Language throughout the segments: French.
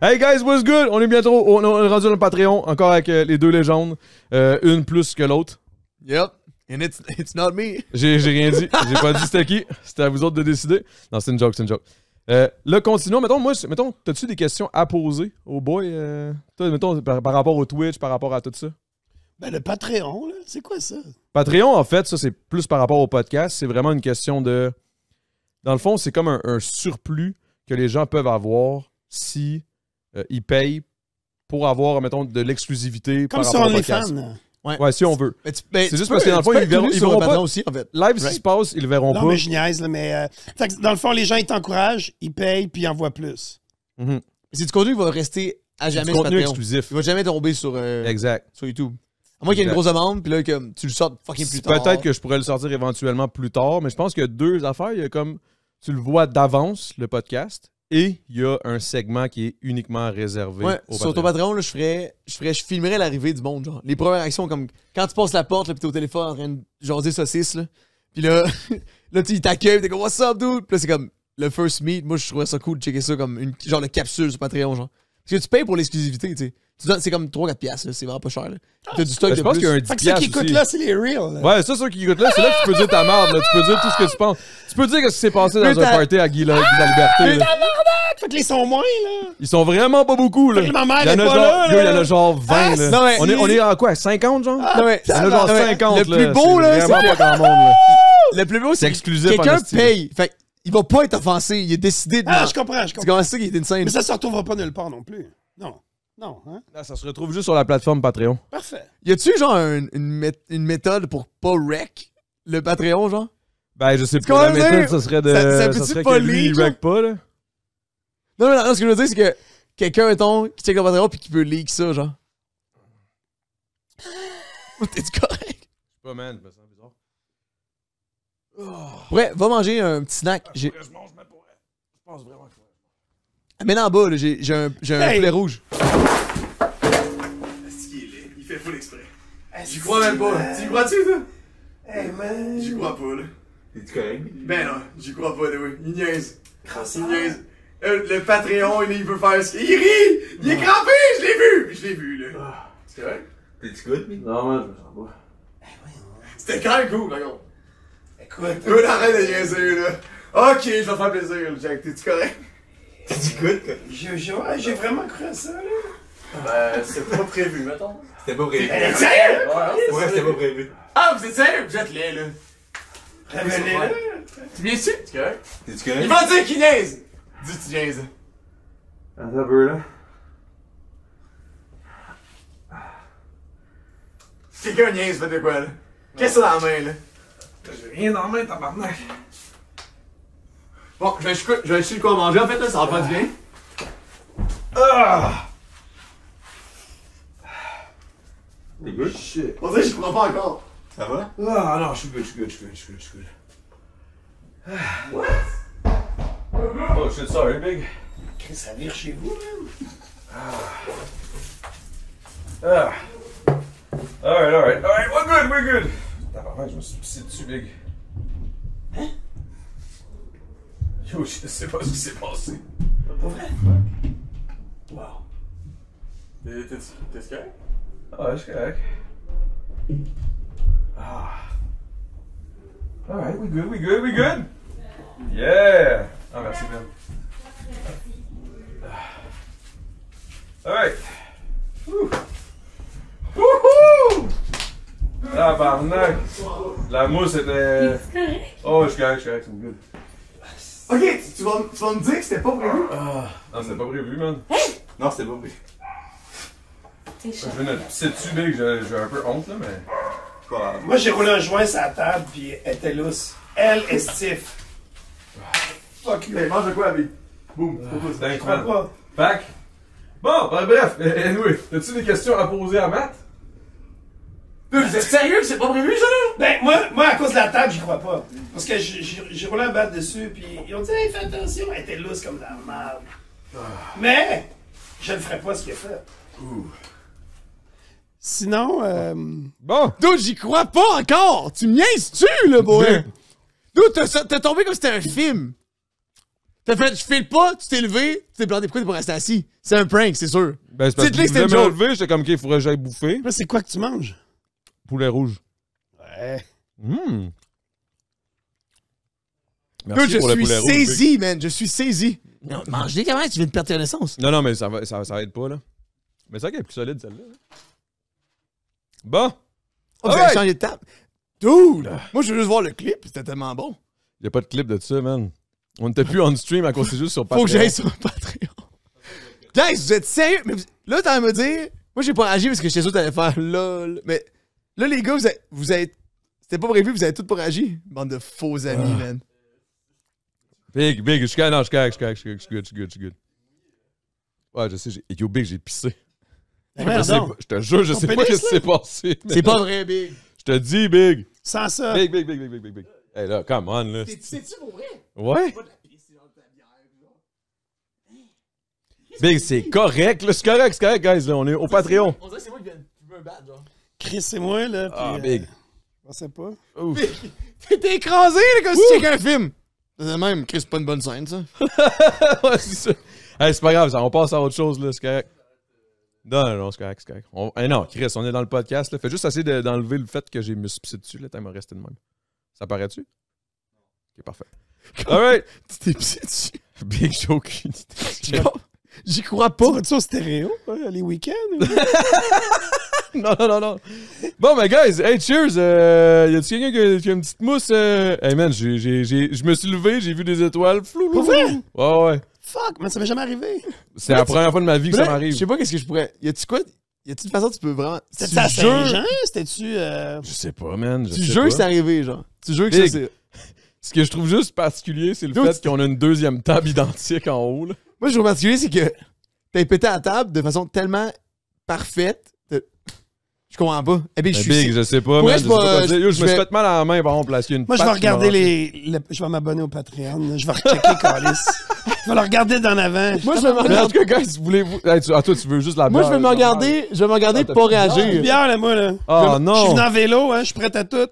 Hey guys, what's good? On est bientôt, on est rendu dans le Patreon, encore avec les deux légendes, une plus que l'autre. Yep, and it's not me. J'ai rien dit, j'ai pas dit c'était qui, c'était à vous autres de décider. Non, c'est une joke, c'est une joke. Là, continuons. Mettons, t'as-tu des questions à poser au boy? Toi, mettons, par rapport au Twitch, par rapport à tout ça? Ben, le Patreon, là, c'est quoi ça? Patreon, en fait, ça, c'est plus par rapport au podcast. C'est vraiment une question de... Dans le fond, c'est comme un surplus que les gens peuvent avoir si ils payent pour avoir, mettons, de l'exclusivité par rapport au podcast. Ouais, si on veut. C'est juste parce que dans le fond, ils verront pas. Aussi, en fait. Live, ce qui se passe, ils le verront pas. Non, mais je niaise, là, mais... Fait que dans le fond, les gens, ils t'encouragent, ils payent, puis ils envoient plus. C'est du contenu qui va rester à jamais sur Patreon. Exclusif. Il va jamais tomber sur, exact. sur YouTube. À moins qu'il y ait une grosse amende, puis là, comme, tu le sortes fucking plus tard. Peut-être que je pourrais le sortir éventuellement plus tard, mais je pense qu'il y a deux affaires. Il y a comme, tu le vois d'avance, le podcast, et il y a un segment qui est uniquement réservé au sur ton Patreon, là, je filmerais l'arrivée du monde, genre. Les premières actions, comme quand tu passes la porte, là, pis t'es au téléphone en train de jaser saucisse, là. Pis là, là, tu t'accueilles, t'es comme, what's up, dude? Pis là, c'est comme, le first meet, moi, je trouverais ça cool de checker ça comme une genre de capsule sur Patreon, genre. Parce que tu payes pour l'exclusivité, tu sais. C'est comme 3-4 piastres, c'est vraiment pas cher. T'as du stock de plus. Je pense qu'il y a un 10 fait que ça qui écoute là, c'est les reels. Ouais, ça, ceux qui écoutent là, c'est là que tu peux dire ta merde, là. Tu peux dire tout ce que tu penses. Tu peux dire ce qui s'est passé dans un party à Guy la Liberté. Là. Fait que là, ils sont moins, là. Ils sont vraiment pas beaucoup, là. Fait que ma mère Il y en est a pas genre, là, il y en a genre 20, là. Non, mais on est en quoi, 50, genre? Non, mais, Il y en a genre 50, le plus beau, là, c'est vraiment pas grand monde, là. Le plus beau, c'est exclusif. Quelqu'un paye. Fait il va pas être offensé. Il a décidé de. Ah, je comprends. C'est comme ça qu'il est insane. Mais ça se retrouvera pas nulle part non plus. Non. Non, hein? Là, ça se retrouve juste sur la plateforme Patreon. Parfait. Y a-tu genre une méthode pour pas wreck le Patreon, genre? Ben, je sais pas. La méthode, ça serait de. Ça serait pas que lui, il wreck pas, là. Non, ce que je veux dire, c'est que quelqu'un, mettons, qui check le Patreon pis qui peut leak ça, genre. T'es-tu correct? Je sais pas, man. Ça me sent bizarre. Ouais, va manger un petit snack. Je mange, mais pour vrai. Je pense vraiment que. Mais en bas, là, j'ai un poulet rouge. Est-ce qu'il est laid? Il fait full exprès. J'y crois même pas. Tu y crois-tu, toi? Hey, man. J'y crois pas, là. T'es-tu correct? Ben non, j'y crois pas, là, oui. Il niaise. Il niaise. Le Patreon, il veut faire ce qu'il... Il rit! Il est crampé! Je l'ai vu! Je l'ai vu, là. C'est correct? T'es-tu good, mais? Non, man, je me sens pas. C'était quand même cool, regarde. Écoute. Toi, arrête de niaiser, là. Ok, je vais te faire plaisir, Jack. T'es-tu correct? T'es-tu good, quoi? J'ai vraiment cru à ça, là. Ben, c'était pas prévu, mettons. C'était pas prévu. T'es sérieux? Ouais, c'était pas prévu. Ah, vous êtes sérieux? Vous êtes laid, là. Révélez-le. Tu viens-tu? T'es correct? T'es-tu Il correct? va dire qu'il niaise! Dis tu niaises. Attends un peu, là. Quelqu'un niaise, faites de quoi, là? Qu'est-ce que c'est dans la main, là? J'ai rien dans la main, tabarnak. Bon, je vais essayer de quoi manger, en fait, là, ça va faire du bien. T'es good? Shit. On dirait que j'y crois pas encore. Ça va? Ah non, je suis good. What? Oh shit, sorry, big. Chris, ça vire chez vous, man. Alright, we're good. Tabarnak, je me suis pissé dessus, big. Hein? Yo, je sais pas ce qui s'est passé. Pas vrai? Wow. T'es correct? Ah, je suis correct. Alright, we good. Yeah! Ah, merci, Ben. Alright. Wouhou! Tabarnak! La mousse était... Oh, je suis correct, c'est good. Ok, tu vas me dire que c'était pas prévu? Non, c'était pas prévu, man. Non, c'était pas prévu. Je viens de pisser dessus, big, j'ai un peu honte, là, mais... Quoi? Moi, j'ai roulé un joint sur la table, puis elle était lousse. Elle est stiff. Fuck you. Hey, mange de quoi, Abby? Boum, C'est Je crois incroyable. pas. Pack. Bon, ben, bref, anyway, as-tu des questions à poser à Matt? Vous êtes sérieux que c'est pas prévu, ça, là? Ben, moi, à cause de la table, j'y crois pas. Parce que j'ai roulé un bat dessus, puis ils ont dit, hey, fais attention. Elle était lousse comme de la merde. Mais, je ne ferai pas ce qu'il a fait. Sinon, Bon! Dude, j'y crois pas encore! Tu me niaises-tu, là, boy? Dude, t'as tombé comme si c'était un film. T'as fait, je file pas, tu t'es levé, tu t'es planté. Pourquoi t'es pas resté assis? C'est un prank, c'est sûr. Ben, c'est parce que Dites-le que je c'était voulais une me joke. lever, j'étais comme, OK, il faudrait que j'aille bouffer. Là, c'est quoi que tu manges? Poulet rouge. Ouais. Merci Je pour le suis poulet rouge. saisi, man. Je suis saisi. Non, mange-les quand même, tu viens de perdre tes connaissances. Non, mais ça aide pas, là. Mais c'est vrai qu'elle est plus solide, celle-là. Bon. Oh, vous avez changé de table. Dude! Moi, je veux juste voir le clip, c'était tellement bon. Il y a pas de clip de ça, man. On n'était plus on stream à cause c'est juste sur Patreon. Faut que j'aille sur Patreon. Guys, vous êtes sérieux? Mais là, t'as à me dire... Moi, j'ai pas agi parce que j'étais sûr que t'allais faire lol. Mais là, les gars, vous avez... C'était pas prévu, vous avez tout pas agi. Bande de faux amis, man. Big, je suis correct, je suis good. Ouais, je sais, yo, Big, j'ai pissé. Je te jure, je sais pas pénis, ce qui s'est passé. mais- C'est pas vrai, Big. Je te dis, Big. Sans ça. Big. Hey, là, come on, là. C'est-tu pour vrai? Ouais. Big, c'est correct, là. C'est correct, guys. Là. On est au Patreon. On dirait que c'est moi qui veux un bad, genre. Chris, c'est moi, là. Ah, puis, Big. Je pensais pas. Ouf. T'es écrasé, là, comme si tu checkais un film. C'est même, Chris, c'est pas une bonne scène, ça. Ouais, c'est ça. Hey, c'est pas grave, ça, on passe à autre chose, là. C'est correct. Non, c'est correct. Hey, non, Chris, on est dans le podcast, là. Fais juste essayer d'enlever le fait que j'ai me suis pissé dessus, là. T'as m'a resté de même. Ça paraît-tu? Ok, parfait. Alright. Tu t'es pissé dessus. Big, j'ai aucune idée. J'y crois pas. Tu vas-tu au stéréo, les week-ends? ou- Non. Bon, mais guys, hey, cheers. Y a-tu quelqu'un qui a une petite mousse? Hey, man, je me suis levé, j'ai vu des étoiles. Flou. Pour vrai? Ouais. Fuck, mais ça m'est jamais arrivé. C'est la première fois de ma vie que ça Là, m'arrive. Je sais pas qu'est-ce que je pourrais. Y a-tu quoi? Y a-tu une façon que tu peux vraiment. C'était à Saint-Jean? C'était-tu... Je sais pas, man. Tu jures que c'est arrivé, genre. Tu jures que ça, Big. c'est. Ce que je trouve juste particulier, c'est le Dude, fait qu'on a une deuxième table identique en haut. Là. Moi, je trouve particulier, c'est que t'as pété à la table de façon tellement parfaite. Je comprends pas. Eh bien, je Mais suis. Big, je sais pas, Pour man. vrai, Je sais pas quoi je dire. Yo, je me suis vais- fait mal à la main, par exemple, parce qu'il y a une Moi, je vais patte qui m'a regarder rentré. je vais m'abonner au Patreon. là. Je vais rechecker Calis. Je vais le regarder d'en avant. Moi, je vais me Mais en regarder. tout cas, guys, voulez-vous. Hey, toi, tu veux juste la Moi, bière, je vais me là, regarder. Je vais me regarder Ah, t'as pas plus de J'ai une réagir. bière, là, moi, là. Ah, Je suis non. venu en vélo, hein. Je suis prêt à tout.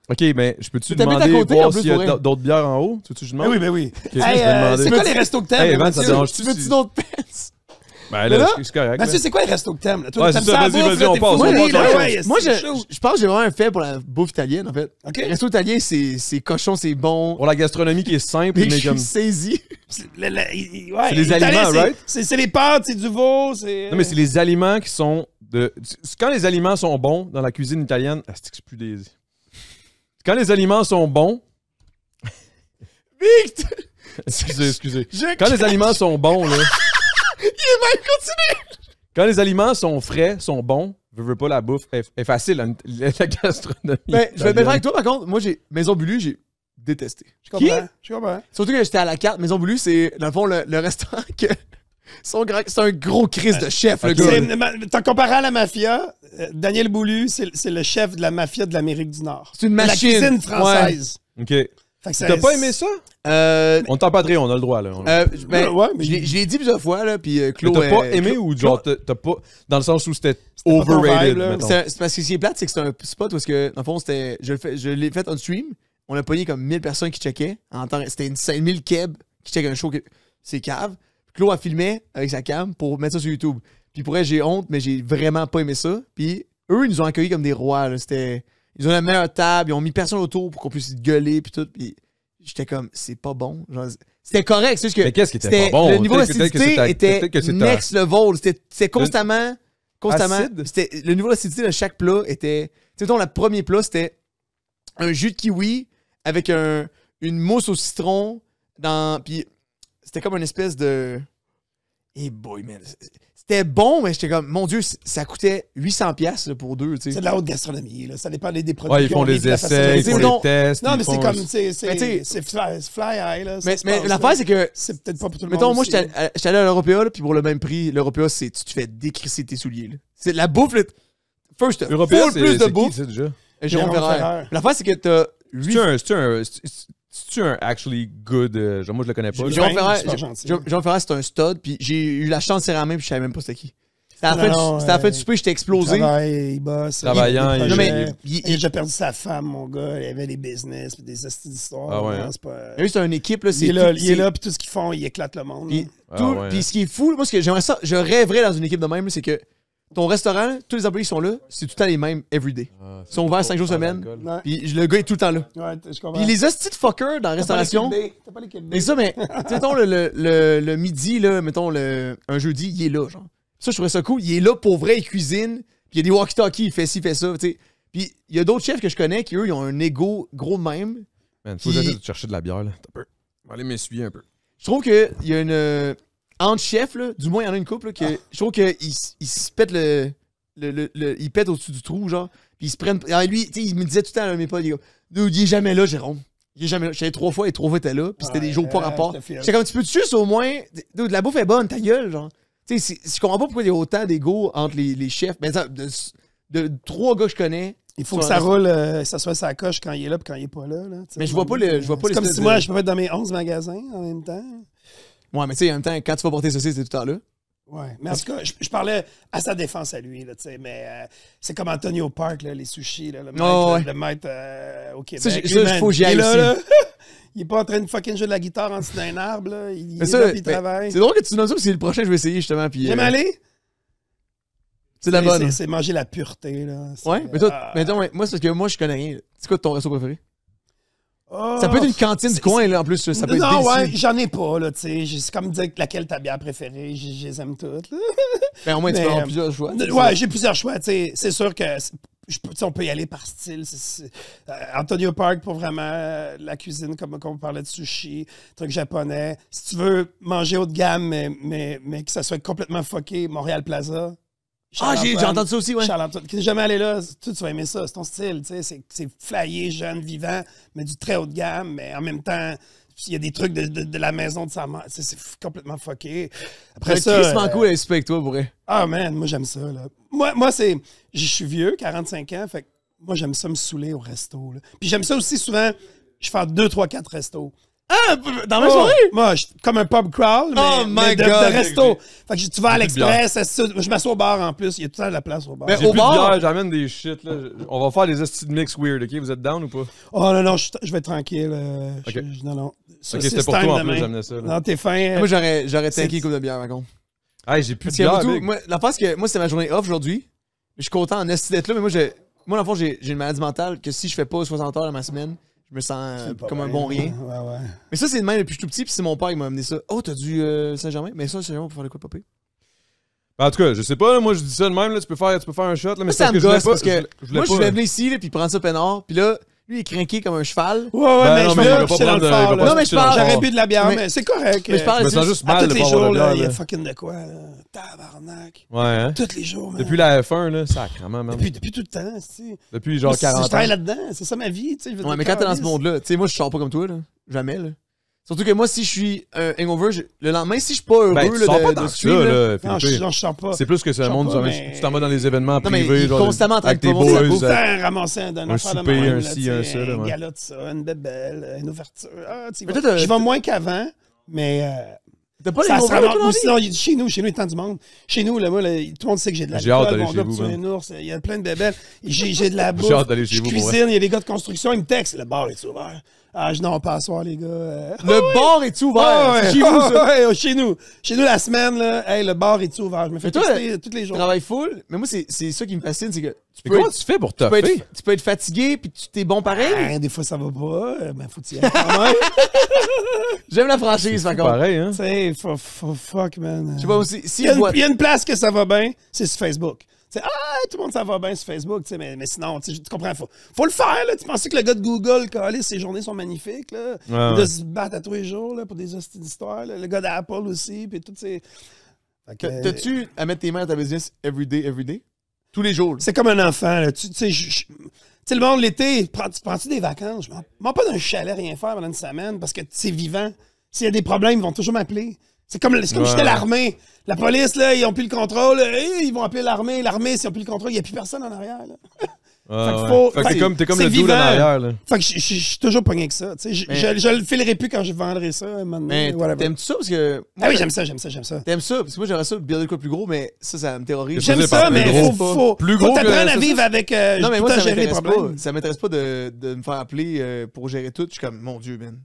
Ok, mais je peux-tu T'habites à demander côté, en voir plus, s'il y a pour vrai. d'autres bières en haut? Tu veux-tu que je demande? Ben oui. Ok, je Hey, vais demander. c'est quoi les restos que t'aimes? Hey, là, Evan, ça te Mathieu? dérange-tu? Tu veux-tu d'autres pants? Ben Mais là, là- c'est correct. Mathieu, c'est quoi les restos que t'aimes? Là? Toi, Ouais, t'aimes c'est ça, la vas-y, bouffe, vas-y, là, on t'es passe, fou, on là, passe, là, on passe. ouais, Moi, c'est chaud. je pense que j'ai vraiment un fait pour la bouffe italienne, en fait. OK. Le resto italien, c'est cochon, c'est bon. Pour la gastronomie qui est simple, Mais mais je comme. suis saisi. C'est C'est les aliments, right? C'est les pâtes, c'est du veau, c'est... Non, mais c'est les aliments qui sont de. Quand les aliments sont bons dans la cuisine italienne. Ah, c'est que c'est plus des. Quand les aliments sont bons. Vite! Excusez. Quand les aliments sont bons, là. Il est même continué! Quand les aliments sont frais, sont bons, veux pas la bouffe est facile, la gastronomie. Ben, je vais être bien italienne. avec toi, par contre. Moi, Maison Bulu, j'ai détesté. Je comprends. Surtout que j'étais à la carte. Maison Bulu, c'est, dans le fond, le restaurant que. C'est un gros crise de chef, le ok. gars. T'en comparé à la mafia, Daniel Boulu, c'est le chef de la mafia de l'Amérique du Nord. C'est une De machine. La cuisine française. Ok. Fait que ça- T'as pas aimé ça? Ouais. On t'en Patreon, on a le droit, là. Ben, Ouais, mais- je l'ai dit plusieurs fois, là, puis Mais Claude. t'as pas aimé ou genre t'as pas. Dans le sens où c'était pas ton overrated, vibe, là. mettons. C'est parce que ce qui est plate, c'est que c'est un spot où, dans le fond, c'était. Je l'ai fait on stream. On a pogné comme 1000 personnes qui checkaient. C'était une 5000 keb qui check un show. C'est cave. Claude a filmé avec sa cam pour mettre ça sur YouTube. Puis pour elle, j'ai honte, mais j'ai vraiment pas aimé ça. Puis eux, ils nous ont accueillis comme des rois. Là. Ils ont la meilleure table, ils ont mis personne autour pour qu'on puisse gueuler. Puis tout. Puis j'étais comme, c'est pas bon. Genre, c'était correct. C'est juste que. Mais qu'est-ce qui était pas bon? Le niveau Peut-être que d'acidité peut-être que était c'est next level. C'était constamment. Acide? Le niveau d'acidité de chaque plat était. Tu sais, mettons, le premier plat, c'était un jus de kiwi avec une mousse au citron. Puis c'était comme une espèce de. Hey boy, man. C'était bon, mais j'étais comme, mon Dieu, ça coûtait 800$ là, pour deux. Tu C'est sais. de la haute gastronomie. Là. Ça dépend des produits. Ouais, ils font qu'ils ont, les de la essais, ils facilité. font Non, les tests. Non, ils mais c'est font- comme. Mais tu sais- C'est fly high. Là, ça Mais se passe, l'affaire, là. c'est que. C'est peut-être pas pour tout le Mettons, monde. moi, aussi, j'étais là. allé à l'Européa, là, puis pour le même prix, l'Européa, c'est tu te fais décrisser tes souliers. Là. C'est la bouffe. Là, first, Européen, full plus de c'est qui, bouffe. ça, déjà? Jérôme Jérôme Ferrer. Ferrer. L'affaire, c'est que t'as 8 C'est-tu un actually good. Genre, moi, je le connais pas. là. Jérôme Jérôme Ferrer, super gentil. Jérôme Ferrer, c'est un stud, puis j'ai eu la chance de serrer la main, puis je savais même pas c'était qui. C'était à la fin du souper, j'étais explosé. Il bosse. Travaillant, il, il- Non, mais il a déjà perdu sa femme, mon gars. Il avait des business, puis des astuces d'histoire. Ah ouais, Non, hein? c'est pas... c'est une équipe, là. Il est là, puis tout ce qu'ils font, il éclate le monde. Puis, là. tout- ouais. puis ce qui est fou, moi, ce que j'aimerais ça, je rêverais dans une équipe de même, c'est que ton restaurant, tous les employés sont là, c'est tout le temps les mêmes everyday. Ils sont ouverts 5 jours semaine, Ouais. puis le gars est tout le temps là. Ouais, je comprends. Puis les hosties de fuckers dans la restauration. T'as pas les Kill Bill. Mais ça, mais, tu sais, mettons, le midi, là, mettons, un jeudi, il est là, genre. Ça, je trouvais ça cool. Il est là pour vrai, il cuisine, puis il y a des walkie-talkies, il fait ci, il fait ça, tu sais. Puis il y a d'autres chefs que je connais qui, eux, ils ont un ego gros de même. Man, faut que j'aille te chercher de la bière, là. T'as peur. Je vais aller m'essuyer un peu. Je trouve qu'il y a une. Entre chefs, là, du moins, il y en a une couple, là, que je trouve qu'il se pète il pète au-dessus du trou, genre. Puis ils se prennent. Alors, lui, tu sais, il me disait tout le temps, là, mes potes, il est jamais là, Jérôme. Il est jamais là. J'étais 3 fois et 3 fois, était là, puis c'était des jours pas rapport. J'étais comme, tu peux-tu juste au moins. Dude, la bouffe est bonne, ta gueule, genre. Tu sais, je comprends pas pourquoi il y a autant d'ego entre les chefs. Mais de 3 gars que je connais. Il faut que ça roule, ça soit sa coche quand il est là et quand il est pas là. Mais je vois pas les. C'est comme si moi, je peux pas être dans mes 11 magasins en même temps. Ouais, mais tu sais, en même temps, quand tu vas porter ceci, c'est tout le temps là. Ouais. Mais en tout cas, je parlais à sa défense à lui, là, tu sais, mais c'est comme Antonio Park, là, les sushis, là, le maître, le maître au Québec. Ça, Lui, man, faut que j'y il est aille là, aussi. là. Il est pas en train de fucking jouer de la guitare en dessous d'un arbre, là. Il est ça, là, puis il travaille. C'est drôle que tu nommes ça parce que c'est le prochain que je vais essayer, justement. Puis, J'aime aller. c'est de la bonne. C'est manger la pureté, là. Ouais, mais toi, moi, c'est parce que moi, je connais rien. C'est quoi ton resto préféré? Oh, Ça peut être une cantine du coin, là, en plus. Ça peut être non, ouais, délicieux. j'en ai pas, là, tu sais. C'est comme dire laquelle ta bière préférée, je les aime toutes, là. Ben, au moins, tu Mais, peux avoir plusieurs choix. Ouais, j'ai plusieurs choix, tu sais. C'est sûr que on peut y aller par style. Antonio Park pour vraiment la cuisine, comme on parlait de sushi, truc japonais. Si tu veux manger haut de gamme, mais que ça soit complètement fucké, Montréal Plaza. Ah, j'ai entendu ça aussi, ouais. Charles-Antoine, qui n'est jamais allé là, tu vas aimer ça, c'est ton style, tu sais, c'est flyé, jeune, vivant, mais du très haut de gamme, mais en même temps, il y a des trucs de la maison de sa mère, c'est complètement fucké. Après ça... C'est cool à souper avec toi, pour vrai. Ah, man, moi, j'aime ça, là. Moi c'est... Je suis vieux, 45 ans, fait que moi, j'aime ça me saouler au resto, là. Puis j'aime ça aussi, souvent, je fais 2, 3, 4 restos. Ah, dans ma soirée? Moi, comme un pub crawl, mais de resto. Fait que tu vas à l'Express, je m'assois au bar en plus. Il y a tout le temps de la place au bar. Mais J'ai au plus de bar? bière, j'amène des shit, là. On va faire des hosties de mix weird, OK? Vous êtes down ou pas? Oh non, je vais être tranquille. Ok. Non. Ça, OK, c'est c'était pour time toi, en demain. plus, j'amenais ça, là. Non, t'es fin. Moi, j'aurais tanké c'est- une coupe de bière, par contre. Hey, j'ai plus Parce de que bière, tout, big. moi, la face que moi, c'est ma journée off aujourd'hui. Je suis content en esti d'être là, mais moi, dans le fond, j'ai une maladie mentale que si je fais pas 60 heures dans ma semaine, je me sens comme un bon rien. Ouais. Mais ça, c'est de même depuis que je suis tout petit, puis c'est mon père qui m'a amené ça. Oh, t'as du Saint-Germain? Mais ça, Saint-Germain, pour faire de quoi, papé? En tout cas, je sais pas, là, moi je dis ça de même, là, tu peux faire un shot, là, mais Moi, c'est ça parce me que je voulais gosse pas. parce que voulais moi, je pas- voulais venir ici, là, puis prendre ça peinard, puis là, lui, il est craqué comme un cheval. Ouais, Ben mais non, je mais il va vais pas j'étais dans le prendre- fort, il va là. Non, mais je parle. J'aurais bu de la bière, Mais- mais c'est correct. Mais je parle Je me sens juste. juste À mal tous de les pas avoir jours, de là, bière, il y a là. fucking de quoi, là. Tabarnak. Ouais, hein? Tous les jours, man. Depuis la F1, là, sacrément, man. Depuis tout le temps, c'est... Depuis genre Je 40 ans. travaille là-dedans, c'est ça ma vie, tu sais. Ouais, mais quand t'es dans ce monde-là, tu sais, moi, je sors pas comme toi, là. Jamais, là. Surtout que moi, si je suis hangover, le lendemain, si je suis pas heureux Ben, tu là, sors pas de tant que suivre, ça, là, là, Non, Philippe. je sors pas. C'est plus que c'est Je un monde, sors pas, tu mais- t'en vas dans les événements Non, mais privés, il est genre. constamment en train avec de tes promouvoir sa boys. bouffe. Tout le temps ramasser un un affaire de souper, même, un là, ci, tu sais, un ça, là, un ouais. gala de ça, une bébelle, une ouverture. Ah, tu Mais vas. toi, t'as- Je vais moins qu'avant, mais T'as pas les ça se hangovers, ramasse. toi, Ou dans la vie? sinon, chez nous, il y a tant du monde. Chez nous, là, moi, là, tout le monde sait que j'ai de la J'ai hâte d'aller mon chez gars, vous, tu es man. un ours. Il y a plein de bébelles. J'ai de la bouffe. J'ai hâte d'aller chez Je vous, pour cuisine, il y a des gars de construction, ils me textent. Le bar est ouvert. Ah, je n'en pas à soir, les gars. Le bar est ouvert. Ah, C'est ouais. chez vous, ça. Ouais, chez nous. Chez nous, la semaine, là, hey, le bar est ouvert. Je me fais Mais toi, tester tous les Tu jours. travailles full, mais moi, c'est ça qui me fascine, c'est que tu Mais peux comment être, tu fais pour tu peux toffer? être, tu peux être fatigué, puis tu t'es bon pareil. Ben, des fois, ça va pas. Ben, faut y aller quand même. J'aime la franchise, par contre. Pareil, hein? Tu sais, fuck, man. Je sais pas aussi. Si Il y, a je vois. il y a une place que ça va bien, c'est sur Facebook. Tu sais, tout le monde, ça va bien sur Facebook, tu sais, mais sinon, tu comprends, faut le faire, là. Tu pensais que le gars de Google, ses journées sont magnifiques, là. Ouais, Il doit ouais. se battre à tous les jours, là, pour des hosties d'histoire, là. Le gars d'Apple aussi, puis tout, c'est... T'as-tu à mettre tes mains dans ta business everyday? Tous les jours. là. C'est comme un enfant, là. Tu sais, tu sais, le monde, l'été, prends-tu des vacances? Je m'en pas d'un chalet, rien faire pendant une semaine, parce que c'est vivant. S'il y a des problèmes, ils vont toujours m'appeler. C'est comme j'étais l'armée. La police, là, ils ont plus le contrôle. Ils vont appeler l'armée. L'armée, s'ils ont plus le contrôle, il n'y a plus personne en arrière, là. Fait que t'es comme c'est le dude en vivant. arrière, là. Fait que je suis toujours pogné avec ça. Tu sais, je le filerai plus quand je vendrai ça. Mais t'aimes-tu ça? Parce que. Ah oui, j'aime ça. T'aimes ça? Parce que moi, j'aimerais ça builder quoi plus gros, mais ça me terrorise. J'aime Plus ça, mais gros. faut Plus gros t'apprendre que- à vivre avec. Non, mais moi, ça gérer les m'intéresse problèmes. pas. Ça m'intéresse pas de me faire appeler pour gérer tout. Je suis comme, mon Dieu, man.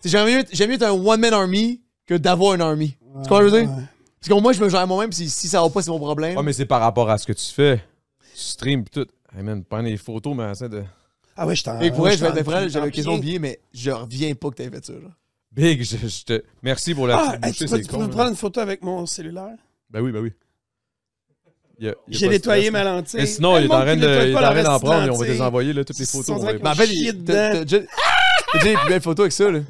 J'aime mieux être un one-man army que d'avoir une army. Tu comprends ce que je veux dire? Ouais. Parce qu'au moins, je me gère moi-même, si ça va pas, c'est mon problème. Ouais, mais c'est par rapport à ce que tu fais. Tu stream pis tout. Hey man, prends des photos, mais essaie de. Ah ouais, je t'en. Et pour elle, je j'avais quasiment oublié, mais je reviens pas que t'aies fait ça. Genre. Big, je te. Merci pour la petite Ah, bouchée, tu peux c'est con. me là. prendre une photo avec mon cellulaire? Ben oui, ben oui. Y a J'ai pas de nettoyé stress, ma là. lentille. Et sinon, il est en train d'en prendre et on va te les les envoyer, là, toutes les photos. On on va dirait les que Mais en fait, chier t'as déjà les plus belles photos avec ça, là.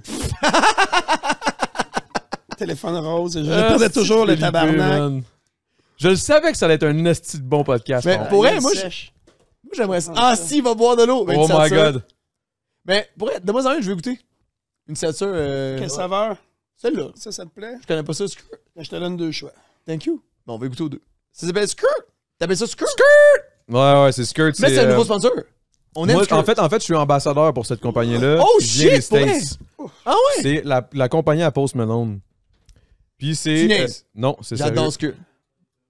Téléphone rose. Je Ah, perdais toujours le Felipe, tabarnak. man. Je le savais que ça allait être un esti de bon podcast. Mais par pour contre. elle, moi, Sèche. Moi, j'aimerais ça. Ah, si, il va boire de l'eau. Ben, Oh une my seltzer. god. Mais pour elle, donne-moi une, je veux goûter. Une seltzer. Quelle saveur? Celle-là. Ça te plaît? Je connais pas ça, Skirt. Je te donne 2 choix. Thank you. Bon, on va goûter aux deux. Ça s'appelle Skirt. T'appelles ça Skirt? Ouais, c'est Skirt. Mais c'est un nouveau sponsor. On aime Moi, Skirt. en fait, je suis ambassadeur pour cette compagnie-là. Oh, Je viens des shit, pour States. Ah ouais? C'est la compagnie à Post Malone. Puis c'est. Tu niaises. Non, c'est sérieux. J'adore Skirt.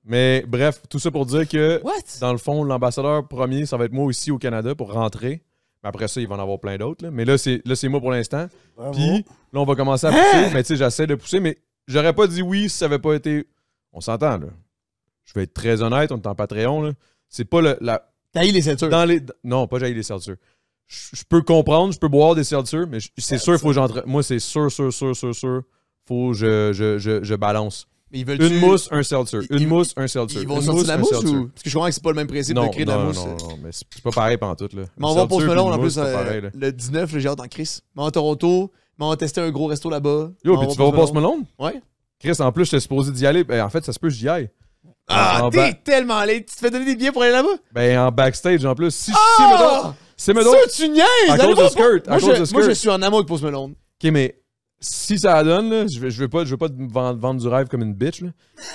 Mais bref, tout ça pour dire que, What? dans le fond, l'ambassadeur premier, ça va être moi aussi au Canada pour rentrer. Mais après ça, il va en avoir plein d'autres. Là. Mais là, c'est moi pour l'instant. Puis là, on va commencer à pousser. Mais tu sais, j'essaie de pousser. Mais j'aurais pas dit oui si ça avait pas été. On s'entend, là. Je vais être très honnête, on est en Patreon, là. C'est pas T'as eu les ceintures. Non, pas j'aille les seltzers. Je peux comprendre, je peux boire des seltzers, mais c'est sûr, il faut que j'entre. Moi, c'est sûr. Faut que je balance. Mais ils veulent Une mousse, un seltzer. Une mousse, un seltzer. Ils vont Une sortir la un mousse seltzer. ou. Parce que je comprends que c'est pas le même principe de Non, créer de la non, mousse. non, mais c'est pas pareil pantoute, là. Mais on va Post Seltzer Malone puis en une plus mousse, c'est pas pareil, là. le 19, là, j'ai hâte en Chris. Mais en Toronto, mais on va tester un gros resto là-bas. Yo, On puis tu vas au Post Malone? Ouais. Chris, en plus, j'étais supposé d'y aller. Ben, en fait, ça se peut que j'y aille. Ah, En t'es ba- tellement laid. Tu te fais donner des billets pour aller là-bas? Ben, en backstage, en plus. Si Ah! mettons. Ça, tu niaises! À cause Allez-moi de Skirt, pas. à cause de Moi, Skirt. je suis en amour avec Post Malone. OK, mais si ça donne, là, je veux pas te vendre du rêve comme une bitch, là.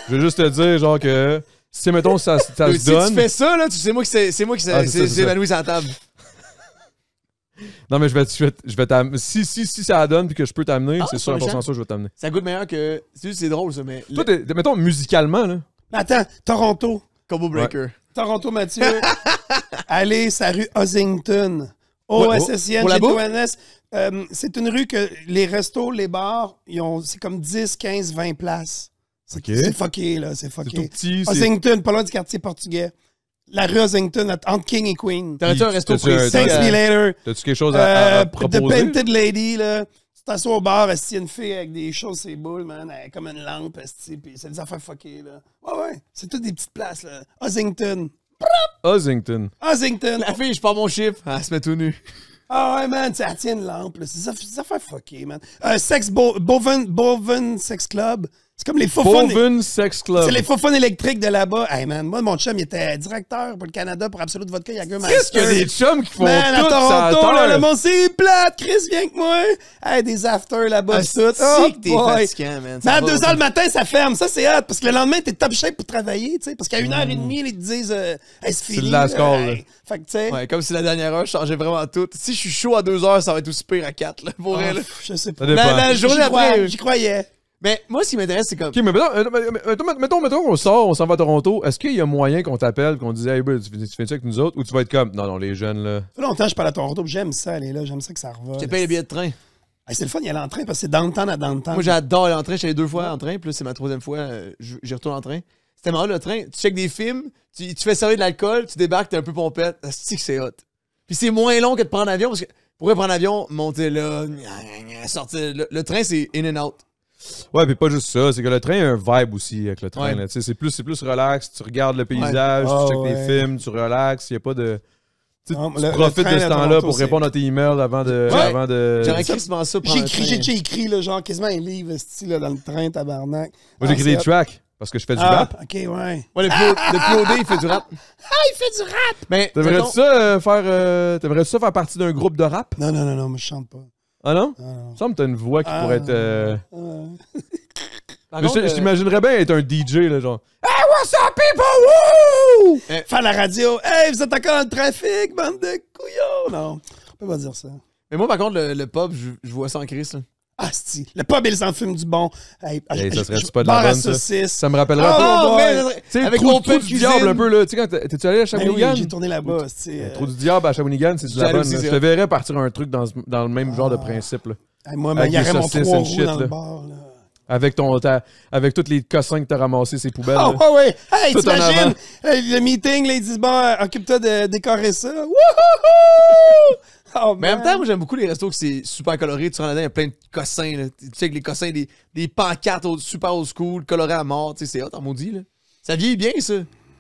Je veux juste te dire, genre, que si, mettons, ça Si se donne. tu fais ça, là, tu sais moi que c'est moi qui Ah, c'est ça, s'est évanoui sur la table. Non, mais je vais t'amener. Si ça donne puis que je peux t'amener, Ah, c'est c'est sûr, pas 100% méchant. sûr, je vais t'amener. Ça goûte meilleur que. C'est drôle, ça, mais. Toi, mettons, musicalement, là. Attends, Toronto. Combo Breaker. Toronto, Mathieu. Allez, c'est la rue Ossington. O-S-S-I-N-G-T-O-N-S. C'est une rue que les restos, les bars, c'est comme 10, 15, 20 places. OK. C'est fucké, là. C'est C'est tout fucké. petit. c'est- Ossington, pas loin du quartier portugais. La rue Ossington, entre King et Queen. T'aurais-tu un resto T'as-tu un- précis? Thanks me later. T'as-tu quelque chose à The proposer? Painted Lady, là. Tu t'assois au bar, il y a une fille avec des choses, c'est boules, man, elle est comme une lampe, puis c'est des affaires fuckées, là. Ouais. C'est toutes des petites places, là. Ossington. Ossington. Ossington. La fille, je pars mon chiffre. Elle se met tout nu. Ah ouais, man, elle tient une lampe, là. C'est des affaires fuckées, man. Boven Sex Club. C'est comme les faux Boven Sex Club. C'est les faux électriques de là-bas. Hey, man, moi, mon chum, il était directeur pour le Canada pour Absolute Vodka, Qu'est-ce qu'il y a des chums qui font Man, à tout ça Toronto, là, le monde, c'est plate. Chris, viens avec moi. Hey, des afters là-bas, pis tout. C'est que t'es boy. fatigant, man. Mais à 2h le matin, ça ferme. Ça, c'est hot. Parce que le lendemain, t'es top shape pour travailler, tu sais. Parce qu'à 1h30, ils te disent, hey, c'est fini. de la score, Hey. là. Fait que, tu sais. Ouais, comme si la dernière heure, je changeais vraiment tout. Si je suis chaud à 2 heures, ça va être aussi pire à 4, là, pour elle. Je sais pas. Ça dépend. La journée après. J'y croyais. Mais moi, ce qui m'intéresse, c'est comme. OK, mais mettons qu'on sort, on s'en va à Toronto. Est-ce qu'il y a moyen qu'on t'appelle, qu'on dise, hey, bro, tu fais ça avec nous autres, ou tu vas être comme, non, les jeunes, là. Ça fait longtemps que je parle à Toronto, pis j'aime ça, aller là. J'aime ça que ça revole. Je te paye le billet de train. Hey, c'est le fun, il y a l'entrain parce que c'est downtown à downtown. Moi, j'adore aller en train. Je suis allé 2 fois en train, puis là, c'est ma 3e fois. J'y retourne en train. C'était marrant, le train. Tu checkes des films, tu fais servir de l'alcool, tu débarques, t'es un peu pompette. C'est que c'est hot. Puis c'est moins long que de prendre l'avion, parce que pour prendre l'avion, monter là, sortir. Le train, c'est in and out. Ouais, puis pas juste ça, c'est que le train a un vibe aussi avec le train. Ouais. Là. Tu sais, c'est plus relax, tu regardes le paysage, Ouais. tu checkes Ah, des ouais. films, tu relaxes, il n'y a pas de... Tu Non, tu le profites train de ce à temps-là Toronto, pour c'est- répondre à tes emails avant de... Ouais. Avant de... J'aurais crissement ça pour J'ai déjà écrit, là, genre, quasiment un livre, style, là, dans le train, tabarnak. Moi, j'écris des tracks parce que je fais du rap. OK, ouais. Ouais, le POD, il fait du rap. Il fait du rap! Mais, T'aimerais-tu mettons- ça faire partie d'un groupe de rap? Non, moi, je chante pas. Ah non? Ah, non. Il me semble que t'as une voix qui pourrait être... par Mais contre, je t'imaginerais bien être un DJ, là, genre... What's up, people? Woo! Faire la radio. Hey, vous êtes encore dans le trafic, bande de couillons. Non, on peut pas dire ça. Mais moi, par contre, le pub, je vois ça en crise, là. Ah, si. Le pub, ils en fument du bon. Hey, ça serait pas de la bar à bonne, ça. saucisse. Ça me rappellerait Oh, pas. boy. mais Tu sais, avec trou l'open du cuisine. diable un peu, là. Tu sais, quand t'es-tu allé à Ben Shawinigan? oui, j'ai tourné là-bas. Trou du diable à Shawinigan, c'est de la J'allais bonne. aussi, là. c'est Je te verrais partir un truc dans le même genre de principe, là. Hey, moi, Avec il y aurait des mon saucisses 3 and roues shit, dans là. le bar. Là. Avec tous les cossins que t'as ramassés, ces poubelles. Oh, là. ouais. Hey, Tout en t'imagines? avant. Le meeting, là, ils disent, bon, occupe-toi de décorer ça. Wouhou! Oh, Mais en même man. temps, moi, j'aime beaucoup les restos que c'est super coloré. Tu rentres là-dedans, il y a plein de cossins, là. Tu sais, que les cossins, des pancartes super old school, colorés à mort. Tu sais, c'est hot, en maudit, là. Ça vieillit bien, ça.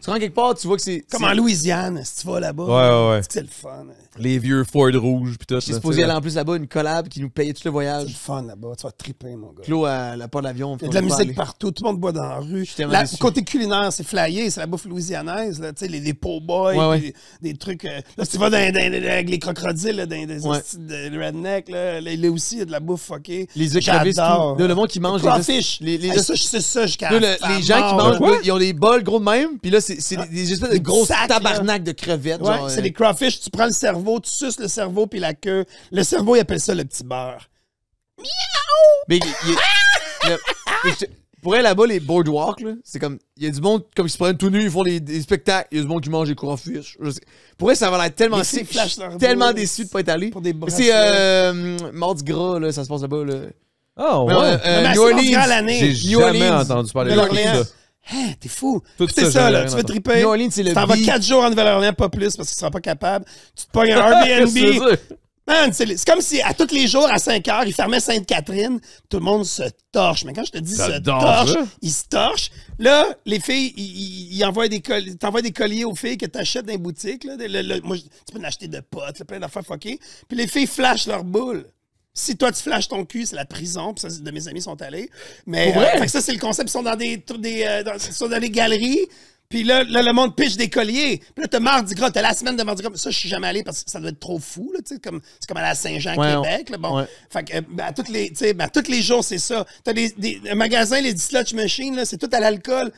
Tu rentres quelque part, tu vois que c'est. Comme en Louisiane, si tu vas là-bas. Ouais. C'est le fun. Les vieux Ford rouges, pis tout. J'ai là, supposé tu sais, aller là. en plus là-bas, une collab qui nous payait tout le C'est le voyage. fun là-bas. Tu vas triper, mon gars. Clos à la porte de l'avion. Il y a de la musique partout, tout le monde boit dans la rue. tellement déçu. Côté culinaire, c'est flyé, c'est la bouffe louisianaise, là, tu sais, les po-boys, Ouais, ouais. puis des trucs. Là, si tu vas avec les crocodiles, là, dans des Ouais. hosties de redneck, là aussi, il y a de la bouffe fuckée. Les écrevisses, J'adore. tout. Là, le monde qui mange Crawfish. les Hey, ça, je sais ça jusqu'à Là, la les gens qui mort, mangent, là. là, ils ont des bols gros de même, puis là, c'est des espèces de Des gros sacs, là. tabarnak de crevettes. Ouais, genre, c'est les crawfish, tu prends le cerveau, tu suces le cerveau puis la queue. Le cerveau, il appelle ça le petit beurre. Mais pour elle, là-bas, les boardwalks, là, c'est comme. Il y a du monde, comme ils se prennent tout nus, ils font des spectacles. Il y a du monde qui mange des crawfish. Pour elle, ça va l'air tellement Les filles flashent leur tellement dos, déçu de pas être allé. pour des C'est bracelets. Mardi Gras, là, ça se passe là-bas. Là. Ah, ouais. Non, Non, mais New c'est rendu à Orleans. l'année. J'ai New jamais Orleans. entendu parler de Nouvelle-Orléans. ça. Hein, t'es fou. Tout C'est ça, ça, j'avais là. rien Tu vas entendu. triper. New Orleans, c'est le T'en vas beat. 4 jours en Nouvelle-Orléans, pas plus, parce que tu seras pas capable. Tu te pognes un Qu'est-ce que tu veux Airbnb. dire? Man, c'est comme si à tous les jours, à 5 heures, ils fermaient Sainte-Catherine, tout le monde se torche. Mais quand je te dis se J'adore torche, ça. ils se torchent. Là, les filles, ils envoient t'envoies des colliers aux filles que t'achètes dans les boutiques. Là. Moi, tu peux en acheter de potes, là, plein d'affaires fuckées. Puis les filles flashent leur boule. Si toi, tu flashes ton cul, c'est la prison. Puis ça, de mes amis sont allés. Mais fait que ça, c'est le concept. Ils sont dans ils sont dans des galeries. Puis là, le monde pitch des colliers. Puis là, t'as Mardi Gras, t'as la semaine de Mardi Gras. Ça, je suis jamais allé parce que ça doit être trop fou, là, tu sais, c'est comme à la Saint-Jean, Ouais, Québec, là, bon. ouais. Fait que, à tous les jours, c'est ça. T'as un magasin, les slot machines, là, c'est tout à l'alcool.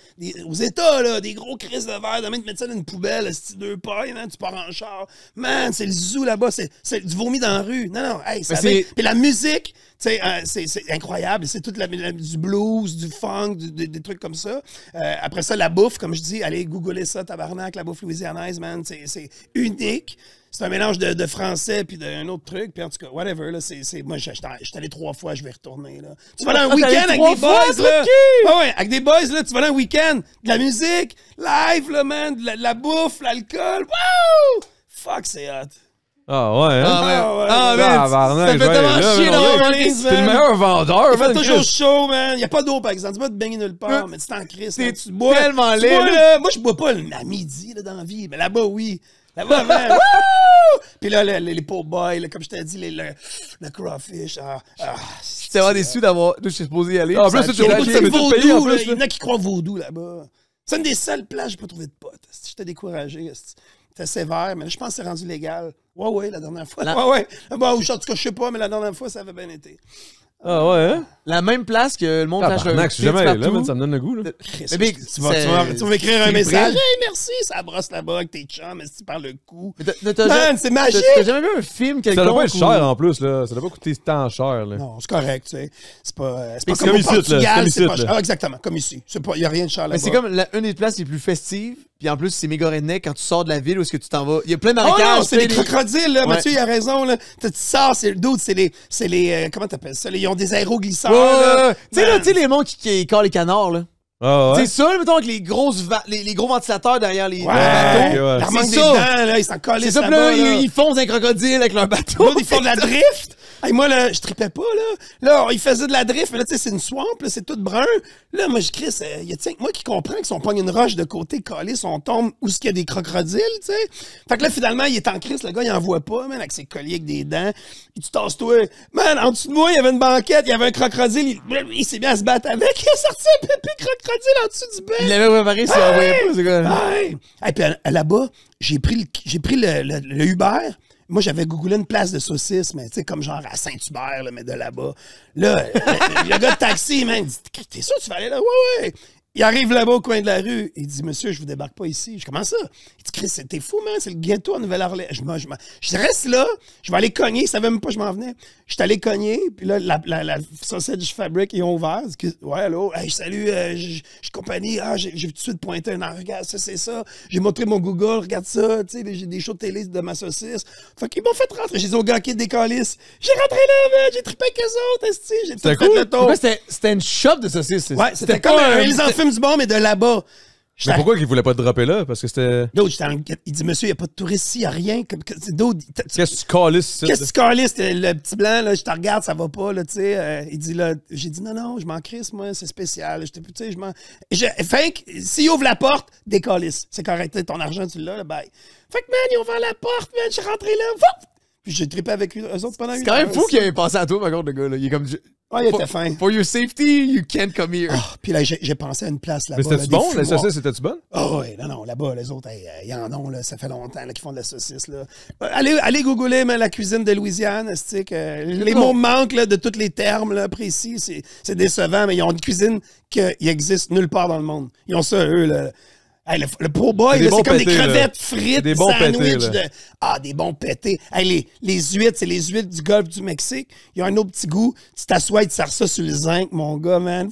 Aux États, là, des gros crises de verre, demain, tu mets ça dans une poubelle, c'est 2 pailles, man, tu pars en char. Man, c'est le zoo là-bas, c'est du vomi dans la rue. Non, hey, ça c'est- Puis la musique, tu sais, c'est incroyable. C'est tout du blues, du funk, des trucs comme ça. Après ça, la bouffe, comme je dis, allez googler ça, tabarnak, la bouffe louisianaise, man, c'est unique. C'est un mélange de français puis d'un autre truc. Puis en tout cas, whatever, là, moi, je suis allé 3 fois, je vais y retourner, là. Tu vas là un t'es allé week-end avec 3 des fois, boys, là. Ah ouais, avec des boys, là, tu vas là un week-end, de la musique, live, là, man, de la bouffe, l'alcool. Wow! Fuck, c'est hot. Ah, ouais, hein? Ah, man, Tabarnak, ça fait je vais tellement aller là, chier man, dans on New dirait- Orleans, T'es le meilleur vendeur, Il fait man, toujours Chris. chaud, man. Il n'y a pas d'eau, par exemple. Tu vas te baigner nulle part, mais tu t'en crises. T'es Tu bois. tellement tu laid, bois, là. là. Moi, je bois pas à midi, là, dans la vie. Mais là-bas, oui. Là-bas, man. Wouh! Puis là, les po' boys, là, comme je t'ai dit, le crawfish. J'étais vraiment déçu d'avoir. Là, je suis supposé y aller. Ah, en puis plus, ça tu a as choqué. dit que tout payé, en vaudou, là. plus, Il y en a qui croient au vaudou, là-bas. C'est une des seules plages où j'ai pas trouvé de potes. J'étais découragé. C'était sévère, mais là, je pense que c'est rendu légal. Ouais, la dernière fois. Ouais. Bon, en tout cas, je sais pas, mais la dernière fois, ça avait bien été. Ah, ouais, hein? La même place que le monde flash Tabarnak, je suis jamais allé là, man, ça me donne le goût, là. Mais big, Tu vas m'écrire un c'est message. prêt. Hey, merci, ça brosse là-bas avec tes chums, mais si tu parles le coup. Mais t'as Man, jamais- c'est magique! T'as jamais vu un film Ça doit quelconque pas être où- cher, en plus, là. Ça doit pas coûter tant cher, là. Non, c'est correct, tu sais. C'est pas c'est comme comme au ici, là, c'est Portugal, comme c'est ici, pas là. cher. Ah, exactement, comme ici. Il n'y a rien de cher Mais là-bas. c'est comme une des places les plus festives. Puis en plus, c'est méga redneck quand tu sors de la ville où est-ce que tu t'en vas. Il y a plein de Oh marécages. non, c'est les crocodiles, là. Ouais. Mathieu, il a raison, là. Tu sors, c'est d'autres, c'est les comment t'appelles ça? Ils ont des aéroglisseurs, Ouais, là. ouais. Tu sais, là, Man. tu sais, les mondes qui collent les canards, là. Ah, ouais? C'est ça, là, mettons, avec les gros ventilateurs derrière les Ouais, bateaux. ok, ouais. Leur manque C'est des ça. dents, là. Ils s'en collent C'est ça, puis là, là-bas, là. ils foncent un crocodile avec leur bateau. L'autre, ils font de la drift. Hey, moi, là, je tripais pas, là. Là, ils faisaient de la drift, mais là, tu sais, c'est une swamp, là, c'est tout brun. Là, moi, je crie, il y a, moi qui comprends qu'ils sont pognés une roche de côté, collés, on tombe où est-ce qu'il y a des crocodiles, tu sais. Fait que là, finalement, il est en crise, le gars, il en voit pas, man, avec ses colliers avec des dents. Il dit, tasse-toi. Man, en dessous de moi, il y avait une banquette, il y avait un crocodile, il s'est bien à se battre avec. Il a sorti un pépé crocodile en dessous du bec. Il l'avait préparé, s'il en voyait pas, c'est quoi. Hey! Hey, puis là-bas, j'ai pris le Uber. Moi, j'avais googlé une place de saucisses, mais tu sais, comme genre à Saint-Hubert, là, mais de là-bas. Là, le gars de taxi, man, il dit, t'es sûr que tu vas aller là? Ouais. Il arrive là-bas au coin de la rue. Il dit, monsieur, je vous débarque pas ici. Je commence ça. Il dit, Chris, t'es fou, man. C'est le ghetto à Nouvelle-Orléans. Je reste là. Je vais aller cogner. Il savait même pas que je m'en venais. Je suis allé cogner. Puis là, la sausage fabric, ils ont ouvert. Ouais, allô. Hey, salut. Je suis compagnie. Ah, j'ai tout de suite pointé un an. Regarde, ça, c'est ça. J'ai montré mon Google. Regarde ça. Tu sais, j'ai des shows de télé de ma saucisse. Fait qu'ils m'ont fait rentrer. J'ai dit au gars qui décalisse. J'ai rentré là, man. J'ai trippé avec eux autres. Esti. J'ai tout fait le tour. Ouais, c'était une shop de saucisses. Ouais, c'était comme ils en fument du bon, mais de là-bas. Mais pourquoi qu'il voulait pas te dropper là? Parce que c'était. D'autres, il dit, monsieur, il n'y a pas de touristes ici, il n'y a rien. Qu'est-ce que tu calisses? Qu'est-ce que tu calisses? Le petit blanc, là, je te regarde, ça va pas, là, tu sais. Il dit, là, j'ai dit, non, je m'en crisse, moi, c'est spécial. Tu sais, je m'en. Fait que, s'il ouvre la porte, décalisse. C'est correct, ton argent, tu l'as, là, bye. Fait que, man, ils ont ouvert la porte, man, je suis rentré là, vop! Puis j'ai trippé avec eux autres pendant une heure. C'est quand même fou qu'il ait pensé à toi, par contre, le gars, là. Il est comme. Ouais, il était fin. For your safety, you can't come here. Oh, puis là, j'ai pensé à une place là-bas. Mais c'était-tu bon? La saucisse, c'était-tu bonne? Oh, oui, non, là-bas, les autres, ils en ont, là, ça fait longtemps qu'ils font de la saucisse. Là. Allez googler la cuisine de Louisiane. Les mots manquent là, de tous les termes là, précis. C'est décevant, mais ils ont une cuisine qui existe nulle part dans le monde. Ils ont ça, eux. Là. Hey, le po' boy, c'est comme des crevettes frites, des bons sandwich pétés, des bons pétés. Hey, les huîtres, c'est les huîtres du golfe du Mexique. Ils ont un autre petit goût. Tu t'assois et tu sers ça sur le zinc, mon gars, man.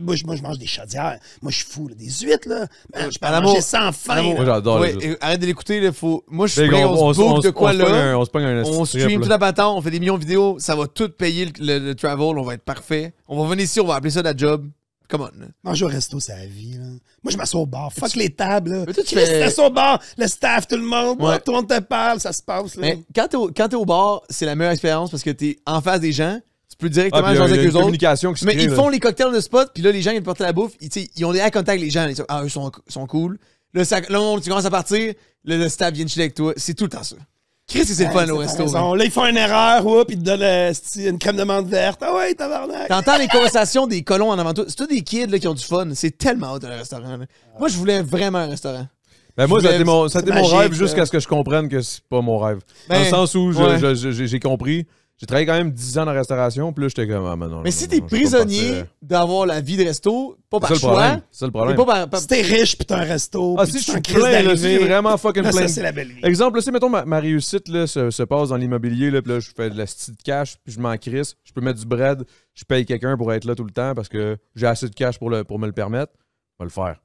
Moi, je mange des chaudières. Moi, je suis fou, là. Des huîtres, là. Man, je peux manger sans faim. Moi, j'adore les huîtres. Arrête de l'écouter, là. Moi, je suis Big, prêt, on se book de quoi, là. On se pogne un On strip, stream là. tout la bâton, on fait des millions de vidéos. Ça va tout payer le travel. On va être parfait. On va venir ici, on va appeler ça la job. Come on. Là. Manger au resto, c'est la vie. Là. Moi, je m'assois au bar. Fuck les tables. Là. Mais toi, Tu t'assois au bar, le staff, tout le monde. Ouais. Tout le monde te parle, ça se passe. Là. Mais quand t'es au bar, c'est la meilleure expérience parce que t'es en face des gens. Tu peux directement puis, jaser il y a avec une eux autres. communication qui se Mais crée, ils là. font les cocktails de spot, puis là, les gens, ils portent la bouffe. Ils ont des eye contact, les gens. Eux sont cool. Là, tu commences à partir. Le staff vient chiller avec toi. C'est tout le temps ça. Chris, c'est le fun au resto. Là, ils font une erreur, puis ils te donnent une crème de menthe verte. Ah ouais, tabarnak. T'entends les conversations des colons en avant de toi. C'est tous des kids là, qui ont du fun. C'est tellement hot un restaurant. Là. Moi, je voulais vraiment un restaurant. Ben moi, ça a été mon magique, rêve jusqu'à ce que je comprenne que c'est pas mon rêve. Dans le sens où j'ai compris. J'ai travaillé quand même 10 ans dans la restauration, puis là, j'étais comme, non. Mais si t'es prisonnier d'avoir la vie de resto, pas par choix. C'est ça le problème. Si t'es riche pis t'as un resto, Ah, pis si tu je t'en suis crises plein, là, si d'arriver, j'ai vraiment fucking là, plein. ça, c'est la belle vie. Exemple, là, si, mettons, ma réussite là, se passe dans l'immobilier, là, puis là, je fais de la petite cash, puis je m'en crisse, je peux mettre du bread, je paye quelqu'un pour être là tout le temps parce que j'ai assez de cash pour me le permettre, je vais le faire.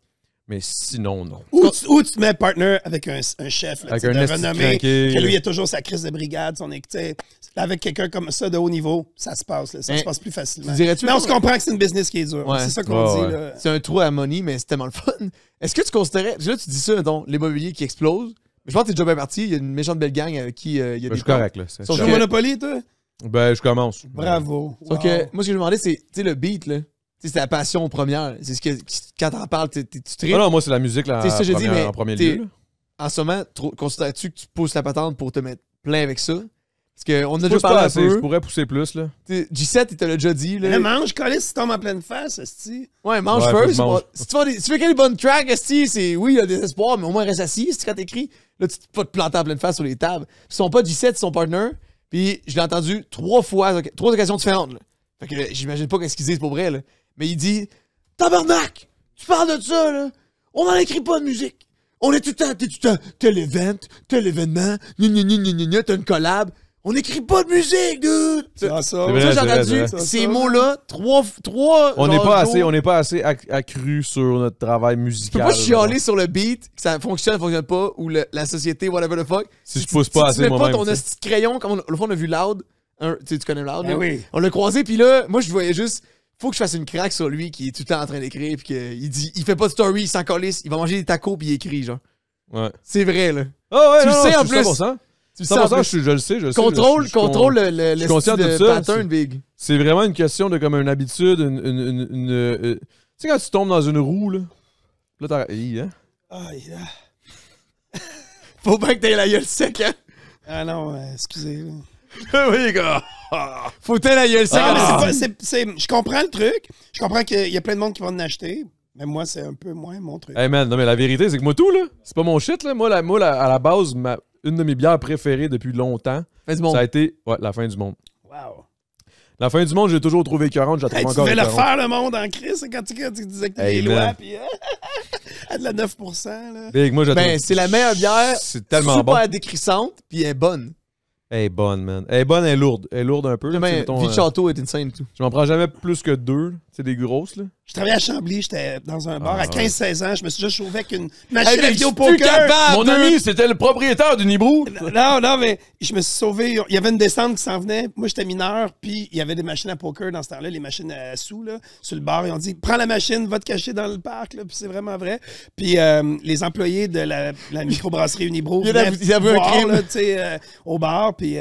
Mais sinon, non. Ou tu te mets partner avec un chef là, Avec de un esti renommée, craqué. que lui, il a toujours sa crise de brigade, son équipe. Avec quelqu'un comme ça de haut niveau, ça se passe. Là, ça se passe plus facilement. Mais on se comprend que c'est une business qui est dure. Ouais. C'est ça qu'on dit. Ouais. Là. C'est un trou à money, mais c'est tellement le fun. Est-ce que tu considérais. Parce que là, tu dis ça, mettons, l'immobilier qui explose. Mais je pense que t'es déjà bien parti. Il y a une méchante belle gang avec qui il y a des. Je suis correct, là. Sauf Tu joues que- au Monopoly, toi? Ben, je commence. Bravo. Sauf que moi, ce que je me demandais, c'est, tu sais, le beat, là. Tu sais, c'est la passion première. C'est ce que, quand t'en parles, tu tripes. Non, moi, c'est la musique là, C'est ça, j'ai dit, mais en premier t'es- lieu. là. En ce moment, considères-tu que tu pousses la patente pour te mettre plein avec ça? Parce qu'on a Je déjà pousse pas parlé un assez, je peu. pourrais pousser plus, là. G7, il te l'a déjà dit. Là. Mais mange, coller si tu tombes en pleine face, esti. Ouais, mange Ouais, faut first. que je mange. Si tu fais qu'il y a des bonnes tracks, esti, c'est oui, il y a des espoirs, mais au moins reste assis quand t'écris. Là, tu peux pas te planter en pleine face sur les tables. Ils sont pas G7, ils sont partner. Puis je l'ai entendu 3 occasions différentes. Là. Fait que là, j'imagine pas qu'est-ce qu'ils disent pour vrai. Là. Mais il dit tabarnak! Tu parles de ça, là? On n'en écrit pas de musique. On est tout le temps, tel événement, t'as une collab. On n'écrit pas de musique, dude! C'est ça. C'est vrai, Ça, j'ai c'est vrai, entendu c'est vrai. ces mots-là trois On n'est genre, pas jours. assez, on n'est pas assez accru sur notre travail musical. Tu peux pas chialer sur le beat, que ça fonctionne pas, ou la société, whatever the fuck. Si je pousse pas tu assez mets pas moi-même. ton tu sais. esti de crayon, comme le fond, on a vu Loud. Tu connais Loud, Ben là? oui. On l'a croisé, puis là, moi, je voyais juste, faut que je fasse une craque sur lui qui est tout le temps en train d'écrire, puis qu'il dit, il fait pas de story, il s'en calisse, il va manger des tacos, puis il écrit, genre. Ouais. C'est vrai, là. Ah ouais, Tu le non, sais, non, en je suis plus. 100%. Tu le sais, en 100%, plus. je le sais, je le sais. Contrôle je suis le conscient style de de ça, pattern, c'est- Big. C'est vraiment une question de comme une habitude, tu sais, quand tu tombes dans une roue, là, là, t'as... hein? Ah, là. Faut pas que t'aies la gueule sec, hein. Ah non, excusez. Là. Oui, gars! Faut que t'aies la gueule sec. Non, hein. mais je comprends le truc. Je comprends qu'il y a plein de monde qui va en acheter. Mais moi, c'est un peu moins mon truc. Hey man, non mais la vérité, c'est que moi tout, là, c'est pas mon shit, là. Moi, à la base, une de mes bières préférées depuis longtemps, Fais du bon. ça a été la fin du monde. Wow. La fin du monde, j'ai toujours trouvé écœurante, je la trouve Hey, tu encore devais le écœurante. refaire, le monde, en crise, quand tu disais que t'avais Hey, des lois, man. puis à de la 9%, là. Big, moi, je la Ben, trouve- c'est la meilleure bière. C'est tellement super bon. décrissante, puis elle est bonne. Elle est bonne, man. Elle est bonne, elle est lourde. Elle est lourde un peu. là, tu sais, Ben, mettons, Vie de château est insane, tout. je m'en prends jamais plus que 2. C'est des grosses, là. Je travaillais à Chambly, j'étais dans un bar Ah, à 15-16 ans, je me suis déjà chauffé avec une machine Hey, à mais vidéo je suis plus poker. capable. Mon ami, c'était le propriétaire du Nibrou. Non, mais je me suis sauvé. Il y avait une descente qui s'en venait. Moi, j'étais mineur, puis il y avait des machines à poker dans ce temps-là, les machines à sous, là, sur le bar. Ils ont dit, prends la machine, va te cacher dans le parc, là, puis c'est vraiment vrai. Puis les employés de la microbrasserie Unibro Il y en a- venaient il y avait un boire, crime. là, tu sais, au bar. Puis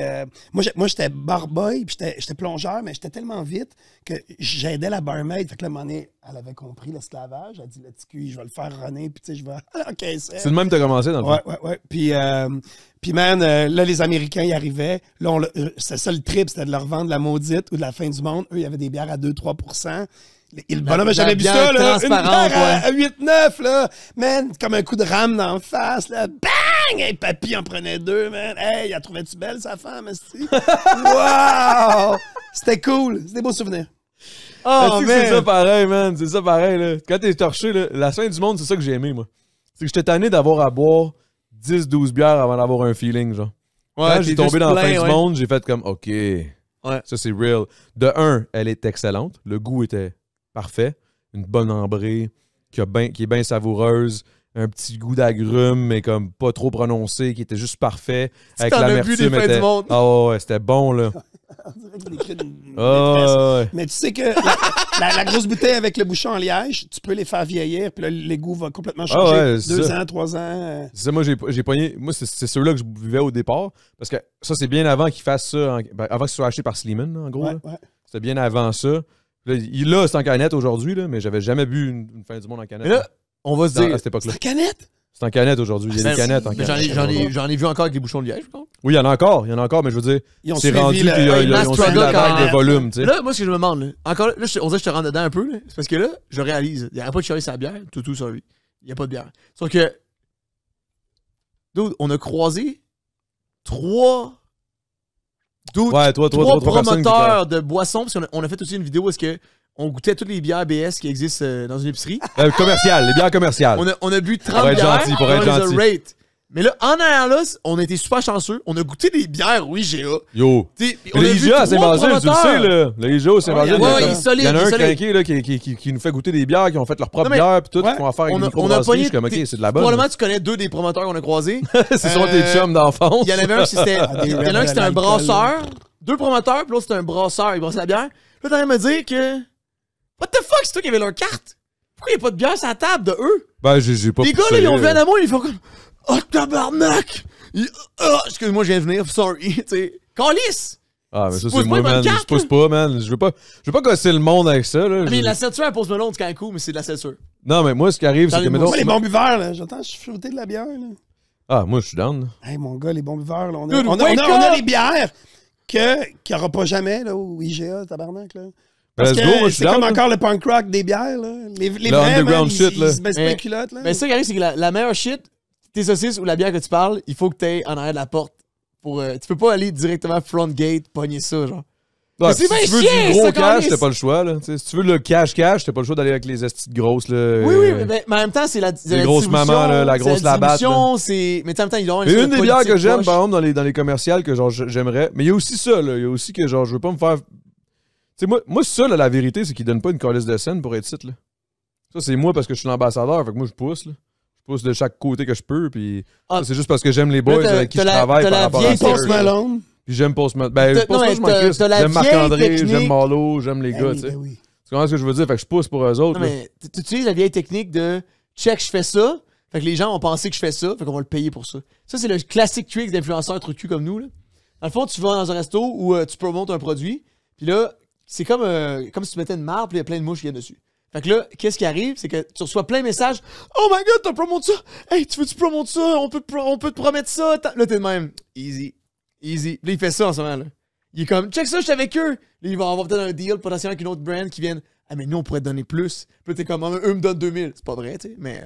moi, j'étais barboy, puis j'étais plongeur, mais j'étais tellement vite que j'aidais la barmaid. Fait que là, à un moment donné, elle avait compris l'esclavage. Elle a dit, le petit cul, je vais le faire runner, puis tu sais, je vais encaisser. C'est le même que t'as commencé, dans le fond. Ouais. Puis man, là, les Américains y arrivaient. Là, c'était ça le trip, c'était de leur vendre la maudite ou de la fin du monde. Eux, il y avait des bières à 2-3%. Le bonhomme n'a jamais bu bière ça, là. Une transparente, bière à 8-9, là. Man, comme un coup de rame d'en face, là. Bang! Hey, papy en prenait 2, man. Hey, elle trouvait-tu belle, sa femme, esti? Wow! C'était cool. C'était des beaux souvenirs. Oh, C'est ça man! pareil, man. C'est ça pareil, là. Quand t'es torché, là, la fin du monde, c'est ça que j'ai aimé, moi. C'est que j'étais tanné d'avoir à boire 10-12 bières avant d'avoir un feeling, genre. Quand j'ai tombé dans la fin du monde, j'ai fait comme, OK, ça c'est real. De un, elle est excellente. Le goût était parfait. Une bonne ambrée qui est bien savoureuse. Un petit goût d'agrumes, mais comme pas trop prononcé, qui était juste parfait. Avec t'en as bu l'amertume des fins était... du monde. Ah ouais, c'était bon, là. On dirait qu'il décrit une Ah maîtresse. ouais. Mais tu sais que la grosse bouteille avec le bouchon en liège, tu peux les faire vieillir, puis là, les goûts vont complètement changer. ouais, c'est 2 ça. ans, 3 ans. C'est ça, moi, j'ai pogné. Moi, c'est ceux-là que je buvais au départ. Parce que ça, c'est bien avant qu'ils fassent ça. Avant que ce soit acheté par Sleeman, là, en gros. Ouais, là. ouais. C'était bien avant ça. Là, c'est en canette aujourd'hui, là, mais j'avais jamais bu une fin du monde en canette. Mais là, on va se dire. à cette époque-là. La canette? C'est en canette aujourd'hui. Il y a des canettes en Mais canette. j'en ai vu encore avec des bouchons de liège, par contre. Oui, il y en a encore, mais je veux dire, Ils ont c'est suivi rendu le- qu'ils Ouais, ils Mass ont suivi Struggle la vague quand- de volume, tu sais. Là, moi, ce que je me demande, là, encore là, on dirait que je te rentre dedans un peu, là. C'est parce que là, je réalise, il n'y aurait pas de choice à la bière, tout sur lui. Il n'y a pas de bière. Sauf que, dude, on a croisé trois Ouais, trois personnes qui promoteurs de boissons, parce qu'on a fait aussi une vidéo où est-ce que on goûtait toutes les bières BS qui existent dans une épicerie. Commerciales, les bières commerciales. On a bu 30 Pour être bières, gentil, pour et être on les a gentil. rate. Mais là, en arrière là, on a été super chanceux. On a goûté des bières, oui, IGA. Yo. T'sais, Mais on a le vu IGA à trois Saint-Basile, tu le promoteurs. sais, là. Le IGA au Saint-Basile, Ouais, il est solide, il y en a il est un solide. crinqué là, qui nous fait goûter des bières, qui ont fait leur propre Non, mais- bière, puis tout, Ouais. qui font affaire avec On des a microbrasseries. pogné. Je suis comme, OK, c'est de la bonne. Probablement, tu connais 2 des promoteurs qu'on a croisés. C'est sûrement tes chums d'enfance. Il y en avait un, c'était. des Il y en a un rebelles qui c'était à un l'alcool. brasseur. 2 promoteurs, puis l'autre c'était un brasseur. Il brassait la bière. Là, t'es en train de me dire que. What the fuck, c'est toi qui avais leur carte? Pourquoi il n'y a pas de bière sur la table de eux? Ben, j'ai pas Les gars, poussé, là, ils ont vu un amour, ils font comme. Oh, tabarnak! Excuse-moi, je viens de venir, sorry. Tu sais, calice! Ah, mais ça, pousse c'est moi, pas une man. bonne Je carte, pousse pas, man. Je veux pas gosser le monde avec ça, là. Mais la ceinture, elle pose melon, c'est quand même cool, mais c'est de la ceinture. Non, mais moi, ce qui arrive, c'est que, mettons. Moi, les bons buveurs, là. J'entends chuchoter de la bière, là. Ah, moi, je suis down. là. Hey, mon gars, les bons buveurs, là. On Dude, a wake on a up! des bières qu'il n'y aura pas jamais, là, au IGA, tabarnak, là. Parce Let's que go, moi, je suis c'est comme down, encore le punk rock des bières, là. Les Le vrais, underground man, shit, ils là. se baissent pas les culottes, là. Mais ça qui arrive, c'est que la meilleure shit, tes saucisses ou la bière que tu parles, il faut que t'aies en arrière de la porte. Tu peux pas aller directement front gate, pogner ça, genre. Ouais, Mais si c'est tu veux bien chiant, du gros ça, cash, câlisse. t'as pas le choix, là. T'sais, si tu veux le cash, t'as pas le choix d'aller avec les estis de grosses, là. Oui, mais en même temps, c'est la Les grosses mamans, là, la grosse labatte, c'est mais en même temps, ils ont Mais une des bières que j'aime, par exemple, dans les commerciales, que genre j'aimerais. Mais il y a aussi ça, là. Il y a aussi que genre, je veux pas me faire. Tu sais, moi ça, là, la vérité, c'est qu'ils donnent pas une calice de scène pour être site, là. Ça, c'est moi parce que je suis l'ambassadeur, fait que moi, je pousse, là. Je pousse de chaque côté que je peux, puis Ah. ça, c'est juste parce que j'aime les boys Là, avec qui t'as je la- travaille t'as par la rapport à vieille ça. Post Malone. Puis j'aime Post Malone. Ben, T'as- c'est pas non, ça mais que je m'en t'as- crisse. t'as la J'aime vieille Marc-André, technique. j'aime Marlo, j'aime les Ben gars, oui, tu sais. ben oui. Tu comprends ce que je veux dire? Fait que je pousse pour eux autres, Non, là. mais tu utilises la vieille technique de check, je fais ça. Fait que les gens ont pensé que je fais ça, fait qu'on va le payer pour ça. Ça, c'est le classique trick d'influenceurs trucs comme nous, là. Dans le fond, tu vas dans un resto où tu promotes un produit, puis là, c'est comme si tu mettais une marde, puis il y a plein de mouches qui viennent dessus. Fait que là, qu'est-ce qui arrive? C'est que tu reçois plein de messages. Oh my god, t'as promote ça! Hey, tu veux-tu promote ça? On peut te promettre ça! Là, t'es de même. Easy. Easy. Là, il fait ça en ce moment, là. Il est comme, check ça, je suis avec eux. Là, il va avoir peut-être un deal potentiellement avec une autre brand qui vienne. Ah, mais nous, on pourrait te donner plus. Puis là, t'es comme, eux me donnent 2000. C'est pas vrai, tu sais, mais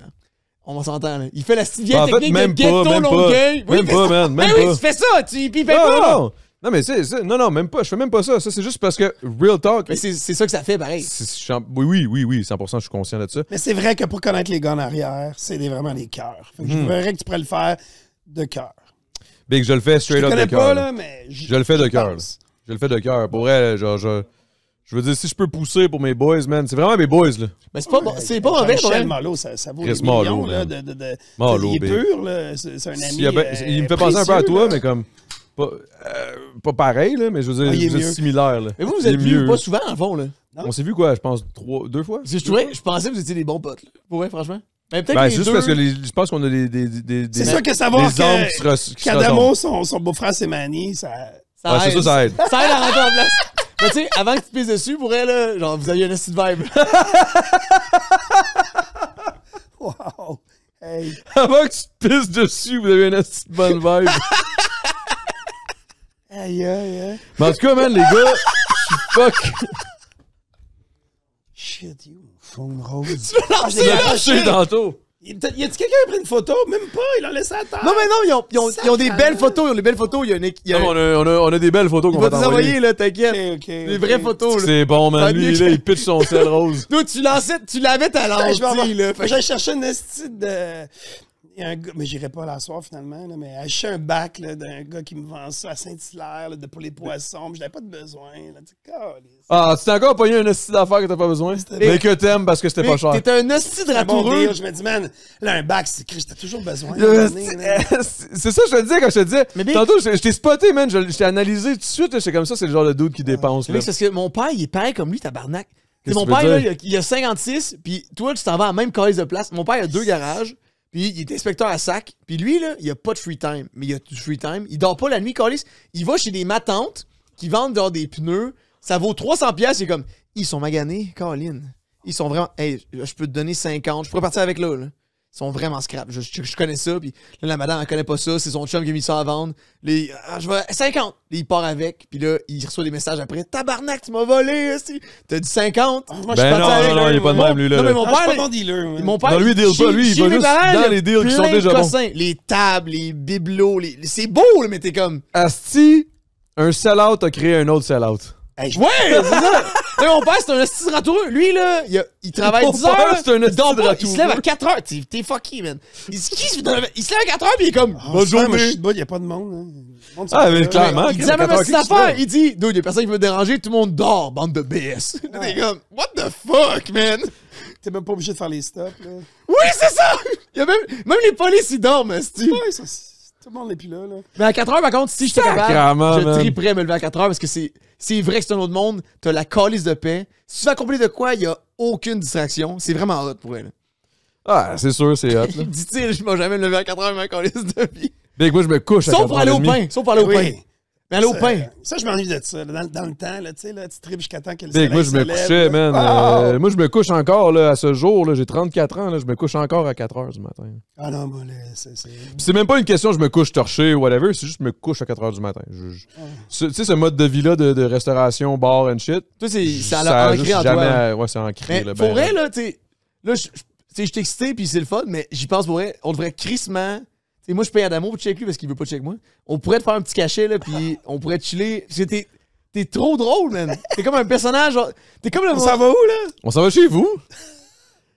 on va s'entendre, là. Il fait la vieille En fait, technique même de ghetto pas, même pas. Longueuil. Oui, Même il fait pas, ça. man, même Ben oui, pas. tu fais ça, puis il paye pas. Non. Non, mais non, même pas. Je fais même pas ça. Ça, c'est juste parce que Real Talk. Mais c'est ça que ça fait, pareil. Oui, 100%, je suis conscient de ça. Mais c'est vrai que pour connaître les gars en arrière, c'est vraiment des cœurs. Fait que je verrais que tu pourrais le faire de cœur. Big, je le fais straight Je up connais de cœur. pas, là. là, mais... Je le fais de cœur. pense. Je le fais de cœur. Pour vrai, genre, je veux dire, si je peux pousser pour mes boys, man, c'est vraiment mes boys, là. Mais c'est pas, c'est pas mauvais, quand Jean-Michel même. Malo, ça vaut Chris des millions, Malo, là, man. de Malo, il est big. pur, là. C'est un ami Il me fait penser un peu à précieux, toi, là. mais comme... Pas pareil, là, mais je veux dire, il est vous êtes mieux. similaires, là. Mais vous Il est êtes vus mieux. pas souvent, en fond, là. On s'est vu quoi, je pense, 2 fois? Parce que je pensais que vous étiez des bons potes, là. Pour vrai, franchement. Mais peut-être Ben, les c'est juste deux... parce que je pense qu'on a des C'est sûr que savoir des âmes qui se ressemblent. qu'Adamo, son beau-frère, c'est Manny, ça... Ça Ouais, c'est aide. ça aide. Ça aide à rentrer en place. Mais tu sais, avant que tu te pisses dessus, pour elle, là, genre, vous aviez un esti de vibe. Wow! Hey! Avant que tu te pisses dessus, vous avez une petite bonne vibe. Aïe, aïe, aïe! Mais en tout cas, man, les gars, je suis fuck. Shit, you, phone rose. lancé, je l'ai là, lâché. tantôt. Y a-tu quelqu'un qui a pris une photo? Même pas, il a laissé à terre. Non, mais non, ils ont des belles photos. Ils ont des belles photos. Il y a Non, on a des belles photos il qu'on va va te les envoyer, t'envoyer. là, t'inquiète. Ok, Des vraies photos, là. C'est bon, Ça man. va Lui, mieux là, que- il pitch son sel rose. Nous, tu l'avais ta Ben, je vais lentille, là. Fait que- J'ai cherché une esti de... Il y a un gars, mais j'irai pas la soir finalement, là, mais j'ai cherché un bac là, d'un gars qui me vend ça à Saint-Hilaire là, pour les poissons, mais je n'avais pas de besoin. Là, tu sais, câlisse. Ah, tu t'es encore pogné un esti d'affaires que t'as pas besoin? Mais que t'aimes parce que c'était pas cher. T'es un hostie de C'est un bon ratoureux. deal. Je me dis, man, là, un bac, c'est Christ, t'as toujours besoin. à un moment donné, là. C'est ça que je te disais quand je te disais. Mais Big- Tantôt, je t'ai spoté, man. Je t'ai analysé tout de suite. C'est comme ça, c'est le genre de dude qui dépense. C'est Là. parce que mon père, il est pareil comme lui, tabarnak. Qu'est-ce Mon que tu père, veux là, dire? il a 56, puis toi, tu t'en vas à la même calice de place. Mon père, il a 2 garages, puis il est inspecteur à sac. Puis lui, là, il a pas de free time, mais il a du free time. Il dort pas la nuit, calice. Il va chez des matantes qui vendent genre des pneus. Ça vaut 300$. Il est comme, ils sont maganés, Caroline. Ils sont vraiment, hey, je peux te donner 50. Je pourrais partir avec là. Ils sont vraiment scrap. Je connais ça. Puis là, la madame, elle connaît pas ça. C'est son chum qui a mis ça à vendre. Je vais 50. Là, il part avec. Puis là, il reçoit des messages après. Tabarnak, tu m'as volé. Aussi. T'as dit 50. Moi, je suis Ben parti non, avec non, non, un- il est pas de même, lui, là. Non, mais mon Ah, je suis père, pas bon dealer. moi. mon père, Non, lui, il deal pas, lui, il chez va mes juste parents, dans là, les deals qui sont plein déjà de bons. cossins. Les tables, les bibelots, c'est beau, là, mais t'es comme... Asti, un sell-out a créé un autre sell-out. Hey, je- Ouais, c'est ça! Mais mon père, c'est un esti de ratoureux. Lui, là, il travaille Mon 10 père, heures. c'est un il esti dort de pas, il se lève à ratoureux. 4 heures. T'es fucky, man. Il se lève à 4 heures, puis il est comme... Ah, Bonne super, moi, je journée. suis debout, il n'y a pas de monde. Hein. Le monde Ah, s'en mais va. clairement. Il dit la même 4 heures, petite qu'est-ce que affaire. tu Il dit, dude, il y a personne qui veut déranger, tout le monde dort, bande de BS. T'es comme, what the fuck, man? T'es même pas obligé de faire les stops. Là. Oui, c'est ça! Il y a même les polices, ils dorment, esti. Ouais, tout le monde n'est plus là. Mais à 4 heures, par contre, si j'étais Sacrement, capable, je man. triperais à me lever à 4 heures parce que c'est vrai que c'est un autre monde. T'as la calice de paix. Si tu vas accomplir de quoi, il y a aucune distraction. C'est vraiment hot pour elle. Ah, c'est sûr, c'est hot. Là. Dit-il, je m'ai jamais levé à 4 heures ma calice de vie. Big, moi, je me couche à Sauf pour aller au 4h30. pain. Sauf pour aller au Oui. pain. Mais aller au pain. Ça, je m'ennuie de ça. Là. Dans le temps, là, tu sais, là, tu tripes jusqu'à temps que le Big, soleil moi, je me se lève, couchais, là. man. Ah! Moi, je me couche encore, là, à ce jour, là. J'ai 34 ans, là. Je me couche encore à 4 h du matin. Ah non, moi, là, c'est... Puis c'est même pas une question je me couche torché ou whatever, c'est juste je me couche à 4 h du matin. Tu sais, ce mode de vie-là de restauration, bar and shit. Toi, ça a l'a juste ancré en jamais. toi. Ouais, c'est ancré. Mais là, pour ben, vrai, là, tu sais, là, je suis excité puis c'est le fun, mais j'y pense pour vrai. On devrait crissement. T'sais, moi, je paye Adamo pour check lui parce qu'il veut pas check moi. On pourrait te faire un petit cachet, là, puis on pourrait te chiller. Parce que t'es trop drôle, man. T'es comme un personnage. Genre, t'es comme le. On s'en va où, là? on s'en va chez vous?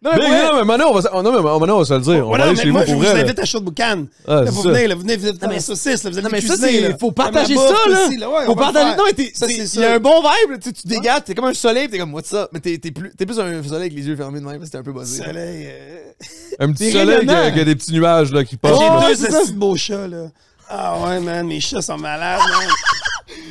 Non, mais Big, pour vrai, non, mais maintenant, on va se le dire. On va Voilà, aller mais chez moi, vous je pour vous vrai. là. invite à Chaud de Boucan. Ah, Là, c'est vous ça. venez, là, vous venez mais- la saucisse, là, vous allez non, mais ça, cuisiner, là. faut partager La ça, bouffe là. aussi, là. Ouais, Faut on va le partager. faire. Non, mais Ça, c'est il ça. y a un bon vibe, là, tu dégages, t'es comme un soleil, t'es comme, what's up? Mais t'es plus un soleil avec les yeux fermés de même, c'était un peu buzzé. Soleil. Un petit T'es soleil qui rayonnant. a des petits nuages là, qui passent. J'ai là. deux c'est ça. assis de beaux chats, là. Ah ouais, man, mes chats sont malades, man.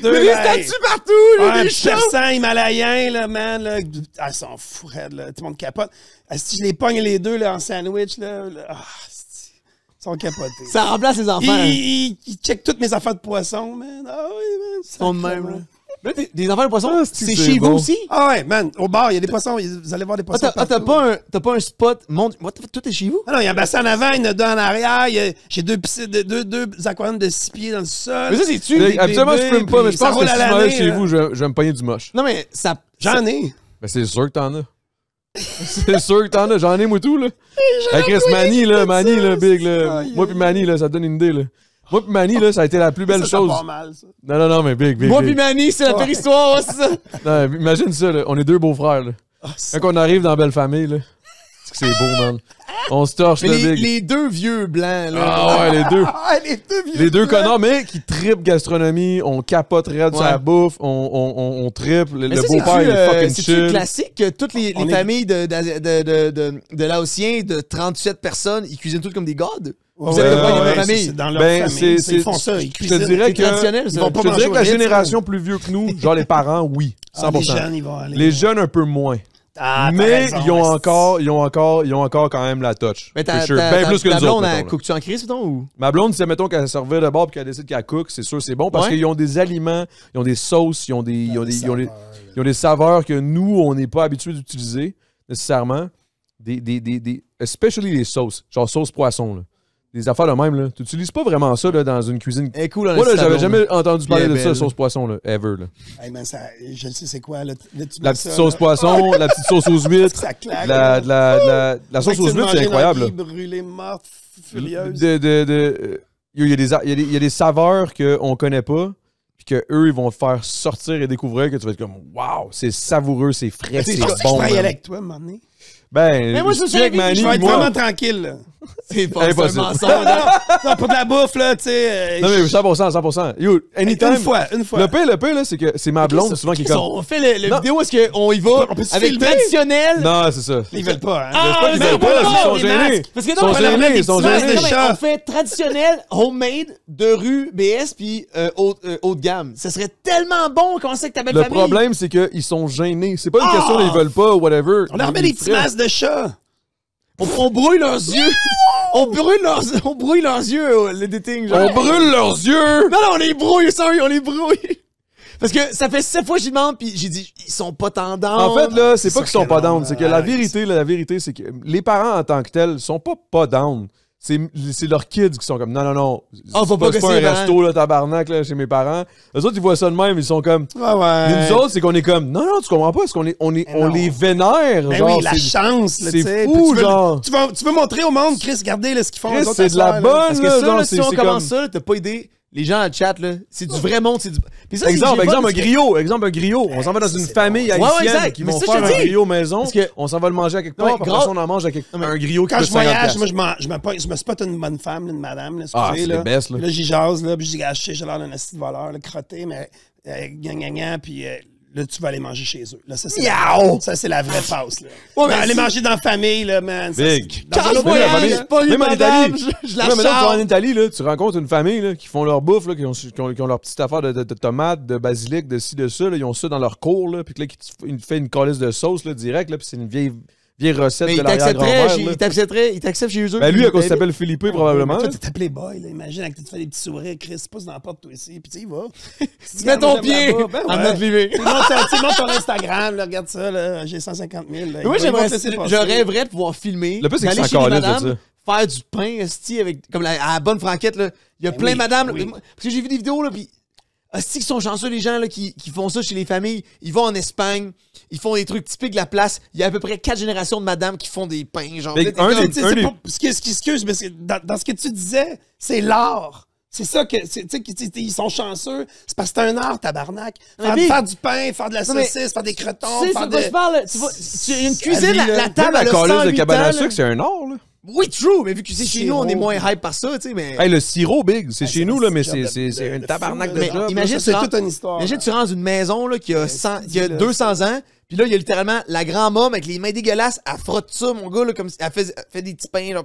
Deux, Mais des hey. statues partout, là, Ouais, des pis chats! persan himalayens, là, man, là. Ah, ils sont fous, raides, là. Tout le monde capote. Ah, si je les pogne les deux, là, en sandwich, là. Ah, c'est- ils sont capotés. Ça remplace les enfants. Ils checkent toutes mes affaires de poisson, man. Ah oui, man. Ils sont de même, sacrément. là. Là, des enfants de poissons, Ah, c'est c'est chez bon. vous aussi? Ah ouais, man. Au bar, il y a des poissons. Vous allez voir des poissons. T'as partout. pas un spot. Tout est chez vous? Ah non, il y a un bassin en avant, il y en a deux en arrière. J'ai deux piscines, deux aquariums de 6 pieds dans le sol. Mais ça, c'est-tu? Big, Absolument, je fume pas, mais je ça pense que roule si à je m'en vais l'année, chez là. vous, je vais me pogner du moche. Non, mais ça. J'en ai. Ben, c'est sûr que t'en as. C'est sûr que t'en as. J'en ai, moi, tout, là. Avec Chris Manny, là, Big, là. Aïe, Moi, puis Manny, là, ça te donne une idée, là. Moi pis Manny, là, ça a été la plus belle Ça chose. part mal, ça. Non, mais big. Moi pis Manny, c'est la pire histoire, ouais, c'est ça. Non, imagine ça, là. On est deux beaux-frères, là. Quand on arrive dans la belle famille, là. C'est beau, man. On se torche, Mais le les, big. les deux vieux blancs, là. Ah ouais, les deux. Ah, les deux vieux. Les deux blancs. connards, mais qui trippent gastronomie, on capote raide sur Ouais. la bouffe, on trippe. Le Mais ça, beau-père, il est fucking c'est-tu chill. classique que toutes les On est- familles de Laotiens de 37 personnes, ils cuisinent toutes comme des gods? Ouais, Vous êtes ouais, de quoi, ouais, votre ouais, famille? c'est dans leur Ben, famille. c'est- Ils font ça, ils je te cuisinent. dirais C'est que- traditionnel, ça. Ils vont pas Je te manger dirais que la au rythme, génération plus vieux que nous, genre les parents, oui, 100%. Les jeunes, ils vont aller. Les jeunes, un peu moins. Ah, t'as Mais raison, ils ont esti. encore quand même la touch. Mais For sure. Ben plus que ta nous blonde, autres, elle mettons, là. cook-tu en crise, mettons, ou? Ma blonde, c'est mettons qu'elle servait de bord et qu'elle décide qu'elle cook, c'est sûr c'est bon parce Ouais. qu'ils ont des aliments, ils ont des sauces, ils ont des saveurs, ils ont des saveurs que nous, on n'est pas habitués d'utiliser nécessairement. Especially les sauces, genre sauce poisson, là. Des affaires de même, là. Tu n'utilises pas vraiment ça là, dans une cuisine. Elle est cool, Moi, là, ta j'avais blonde. jamais entendu parler Bien de ça, belle. sauce poisson, là, ever. Là. Hey, man, ça, je le sais, c'est quoi, là? Là, tu La mets petite ça, sauce là. poisson, la petite sauce aux huîtres, Ça claque. la sauce aux huîtres, c'est incroyable. Là. Brûlée, morte, furieuse. Il y a des saveurs qu'on connaît pas, puis qu'eux, ils vont te faire sortir et découvrir que tu vas être comme, waouh, c'est savoureux, c'est frais, c'est Je bon. pourrais y aller man. avec toi, à un moment donné. Ben, Mais moi, je si me tu es avec suis Manny, Je vais être moi- vraiment tranquille, là. C'est pas un Impossible. mensonge. Non, pour de la bouffe, là, tu sais. Non, mais 100%. Yo, anytime. Une fois. Le pire, là, c'est que c'est ma blonde, souvent, qui est comme. On fait le Non. vidéo, est-ce qu'on y va On peut se avec filmer? traditionnel? Non, c'est ça. Ils veulent pas, hein. Ah, pas qu'ils mais veulent on pas, peut ils sont les gênés. masques. Parce que Ils non, sont on va leur gênés, mettre des ils sont petits masques. gênés. Non, mais Chat. on fait traditionnel, homemade, de rue, BS, puis haut de gamme. Ça serait tellement bon, comment ça que ta belle Le famille? problème, c'est qu'ils sont gênés. C'est pas une Ah! question qu'ils veulent pas, whatever. On leur met des petits masques de chat. On brûle leurs yeux. On brûle leurs yeux, le dating, genre. On brûle leurs yeux! Non, on les brouille, sorry, on les brouille. Parce que ça fait 7 fois que j'y demande, puis j'ai dit, ils sont pas tendants. En fait, là, c'est pas sûr qu'ils sont que pas non, down. C'est que la arrête. vérité, c'est que les parents en tant que tels sont pas down. C'est leurs kids qui sont comme non. Oh, faut pas que c'est pas c'est un les resto, là, tabarnak, là, chez mes parents. Eux autres, ils voient ça de même, ils sont comme. Ouais, ouais. Mais nous autres, c'est qu'on est comme. Non, tu comprends pas, parce qu'on on non. les vénère. Ben genre, oui, la c'est- chance, là, c'est tu sais. fou, Puis genre. Tu veux montrer au monde, Chris, regardez là, ce qu'ils font. Chris, les autres c'est de la à soir, là. bonne, Parce que là, ça, genre, là, si on c'est commence comme- ça, là, t'as pas idée. Les gens dans le chat, là, c'est du vrai monde, c'est du. Puis ça, c'est Exemple, que j'ai pas, un parce que- griot. On s'en va dans ça, une c'est famille bon. Ouais, ouais, haïtienne exact. qui Mais vont ça, faire je te un dis. griot maison. Parce que- On s'en va le manger à quelque Non, mais part. Puis gras- après ça, on en mange à un griot qui Quand coûte je voyage, 50$. moi, je me spot une bonne femme, là, une madame, là, Ah, excusez, c'est là. le best, là. Là, j'y jase, là, puis je dis, ah, je sais, j'ai l'air d'un asti de voleur, là, crotté, mais gagnant, puis là, tu vas aller manger chez eux. Là, ça, c'est la vraie passe, là. Ouais, mais Aller c'est- manger dans la famille, là, man. ça, Big. c'est- dans Quand un je autre voyage, voyage, je là. pas une Même en madame, Italie. je la Ouais, mais là, tu vas en charge. Italie, là, tu rencontres une famille là, qui font leur bouffe, là, qui ont leur petite affaire de tomates, de basilic, de ci, de ça. Là, ils ont ça dans leur cour, là, puis que là, ils te fait une calice de sauce là, direct, là, puis c'est une vieille recette Mais de il l'arrière-grand-mère. il t'accepte chez eux. Ben lui, à cause Ben, qu'il s'appelle Philippe, probablement. Toi, là. t'es appelé boy, là. Imagine, que tu te fais des petits sourires, Chris, pousse dans la porte, toi aussi, puis tu y vas. Tu mets ton pied en notre living. Tu montes ton Instagram, là, regarde ça, là, j'ai 150 000. Là. Moi, Ils vont te j'aimerais, laisser je passer. rêverais de pouvoir filmer, Le plus, c'est que d'aller c'est chez les encore là de madames, faire du pain, esti, avec, comme à la bonne franquette, là. Il y a Ben plein oui, de madames, oui. là. Parce que j'ai vu des vidéos, là, pis, esti, qui sont chanceux, les gens, là, qui font ça chez les familles. Ils vont en Espagne, ils font des trucs typiques de la place. Il y a à peu près 4 générations de madames qui font des pains, genre. Mais Là, t'es un comme- des- Tu sais, c'est pas- excuse, mais dans ce que tu disais, c'est l'art. C'est ça que, tu sais, ils sont chanceux. C'est parce que c'est un art, tabarnak. Mais Faire du pain, faire de la Non, mais- saucisse, faire des crotons, Tu sais, faire c'est quoi de... je parle, tu vois, une cuisine, vie, là. la Même table, la elle a calice 108 de cabane ans, à là. sucre, c'est un art, là. Oui, true, mais vu que c'est chez nous, on est Sirop. moins hype par ça, tu sais, mais... Hey, le sirop, big, c'est Ah, chez c'est nous, un là, mais job c'est de un tabarnak fou, de là. job. imagine- Ça, c'est tu toute une histoire. Imagine, là. tu rentres une maison là, qui a, 100, qui a 200 ans, puis là, il y a littéralement la grand-mère avec les mains dégueulasses, elle frotte ça, mon gars, là, comme si elle fait des petits pains. Genre,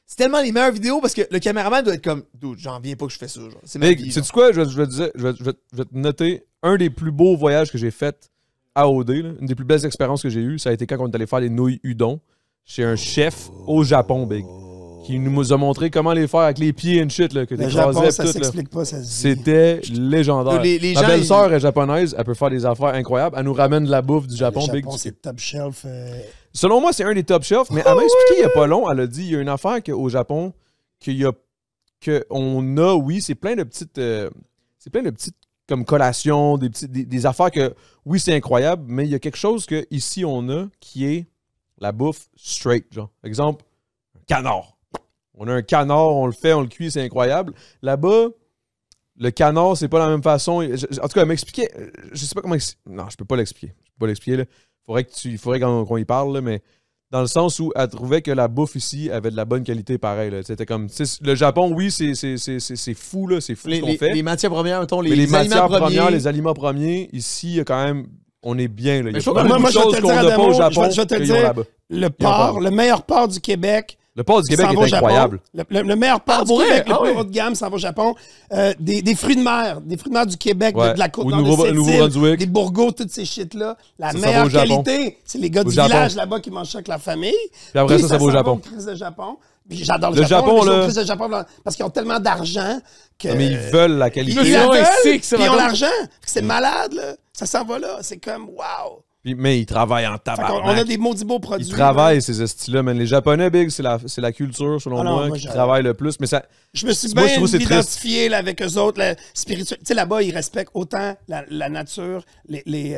c'est tellement les meilleures vidéos parce que le caméraman doit être comme, dude, j'en viens pas que je fais ça. Genre. C'est ma vie. Big, sais-tu quoi? Je vais te noter un des plus beaux voyages que j'ai fait à OD, là. Une des plus belles expériences que j'ai eues, ça a été quand on est allé faire les nouilles udon chez un chef au Japon, Big, qui nous a montré comment les faire avec les pieds and shit, là, que Le t'écrasais Japon, ça tout, là. s'explique pas, ça se dit. C'était légendaire. Les Ma gens, belle-sœur est japonaise, elle peut faire des affaires incroyables. Elle nous ramène de la bouffe du Japon, Le Big. Japon, c'est top shelf. Selon moi, c'est un des top shelf, mais elle m'a expliqué il n'y a pas long, elle a dit il y a une affaire au Japon qu'on a, oui, c'est plein de petites comme collations, des affaires que, oui, c'est incroyable, mais il y a quelque chose que ici on a qui est la bouffe straight, genre. Exemple, un canard. On a un canard, on le fait, on le cuit, c'est incroyable. Là-bas, le canard, c'est pas la même façon. En tout cas, elle m'expliquait. Je sais pas comment. Non, je peux pas l'expliquer. Je peux pas l'expliquer. Là. Il faudrait qu'on y parle, là, mais dans le sens où elle trouvait que la bouffe ici avait de la bonne qualité pareil. Là. C'était comme. Le Japon, oui, c'est fou, là. C'est fou ce qu'on fait. Les matières premières, mettons, les matières premières, les aliments premiers, ici, il y a quand même. On est bien. Là. Il y a pas beaucoup de choses qu'on n'a pas au Japon. Je vais te le dire, le meilleur porc du Québec. Le porc du Québec est incroyable. Le meilleur porc du Québec, le plus haut de gamme, s'en va au Japon. Des fruits de mer du Québec, de la côte nord de Nouveau-Brunswick, des bourgots, toutes ces shit-là. La meilleure qualité, c'est les gars du village là-bas qui mangent ça avec la famille. Puis après ça va au Japon. Puis j'adore le Japon, le Japon, parce qu'ils ont tellement d'argent que... Mais ils veulent la qualité. Ils ils ont l'argent. C'est malade, là. Ça s'en va là. C'est comme, wow. Mais ils travaillent en tabac. On a des maudits beaux produits. Ils travaillent, ces estis-là. Mais les Japonais, Big, c'est la culture, selon moi, qui travaille le plus. Mais ça, je me suis bien identifié là, avec eux autres, la spiritualité. Tu sais, là-bas, ils respectent autant la nature, les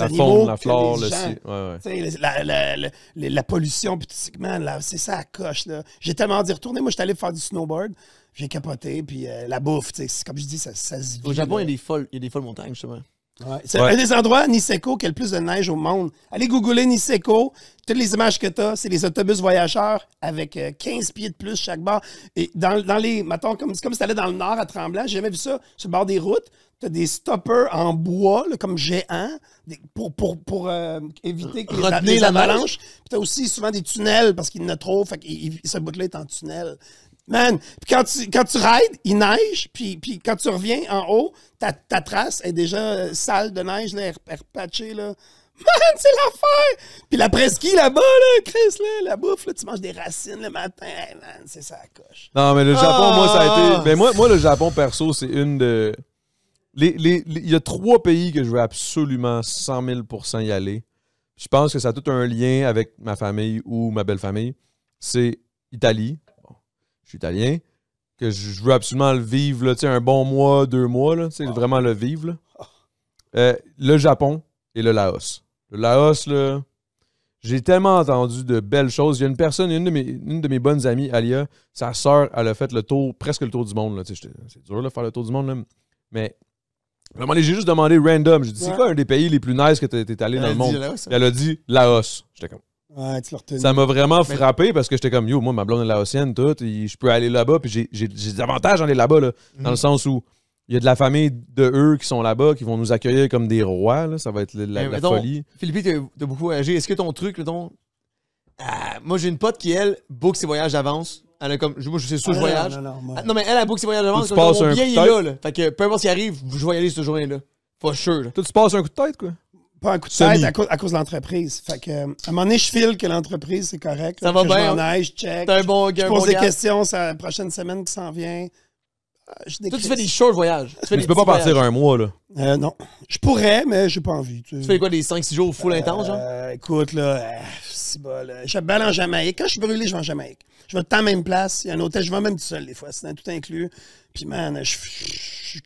animaux, faune, la flore, les le gens. Tu sais, la pollution, puis man, c'est ça à coche. Là. J'ai tellement hâte d'y retourner. Moi, j'étais allé faire du snowboard. J'ai capoté, puis la bouffe, tu sais, comme je dis, ça se vit. Au Japon, il y a des folles montagnes, justement. Ouais. C'est un des endroits, Niseko, qui a le plus de neige au monde. Allez googler Niseko. Toutes les images que tu as, c'est les autobus voyageurs avec 15 pieds de plus chaque bord. Et dans les, mettons, comme si tu allais dans le nord à Tremblant, j'ai jamais vu ça. Sur le bord des routes, tu as des stoppers en bois, là, comme géants, pour éviter que les avalanches. Puis tu as aussi souvent des tunnels parce qu'il y en a trop. Fait que ce bout-là est en tunnel. Man, puis quand tu rides, il neige, puis quand tu reviens en haut, ta trace est déjà sale de neige, là, repatchée, là. Man, c'est l'affaire! Puis la presqu'île là-bas, là, Chris, là, la bouffe, là, tu manges des racines le matin, hey, man, c'est ça la coche. Non, mais le Japon, moi, ça a été... Ben moi, le Japon, perso, c'est une de... Il y a 3 pays que je veux absolument 100 000% y aller. Je pense que ça a tout un lien avec ma famille ou ma belle-famille. C'est Italie. Je suis italien, que je veux absolument le vivre, là, un bon mois, 2 mois, là, vraiment le vivre. Là. Le Japon et le Laos. Le Laos, là, j'ai tellement entendu de belles choses. Il y a une personne, une de mes bonnes amies, Alia, sa sœur, elle a fait presque le tour du monde. Là, c'est dur de faire le tour du monde, là, mais vraiment, j'ai juste demandé random. J'ai dit, c'est quoi un des pays les plus nice que t'es allé dans le monde? Elle a dit Laos. J'étais comme... Ouais, ça m'a vraiment frappé parce que j'étais comme, yo, moi, ma blonde est laotienne, tout, et je peux aller là-bas, puis j'ai des avantages d'aller là-bas, là, dans le sens où il y a de la famille de eux qui sont là-bas, qui vont nous accueillir comme des rois, là, ça va être la folie. Philippe, t'as beaucoup voyagé. Est-ce que ton truc, moi, j'ai une pote qui, elle, book ses voyages d'avance. Elle a comme, moi, je sais sûr, je voyage. Non, mais elle a book ses voyages d'avance. Mon billet, il est là. Fait que peu importe ce qui arrive, je vais y aller cette journée-là. For sure. Là. Toi, tu passes un coup de tête, quoi? Pas un coup de tête à cause de l'entreprise. Fait que, à un moment donné, je file que l'entreprise, c'est correct. Ça va bien. Je m'en aille, je check. T'es un bon gars. Je pose des questions, c'est la prochaine semaine qui s'en vient. Toi, tu fais des short voyages. Tu peux pas partir un mois, là. Non. Je pourrais, mais j'ai pas envie. Tu fais quoi, des 5-6 jours full intense, genre? Écoute, là, c'est bon, là. Je vais aller en Jamaïque. Quand je suis brûlé, je vais en Jamaïque. Je vais tout le temps à la même place. Il y a un hôtel, je vais même tout seul, des fois. C'est tout inclus. Puis, man, je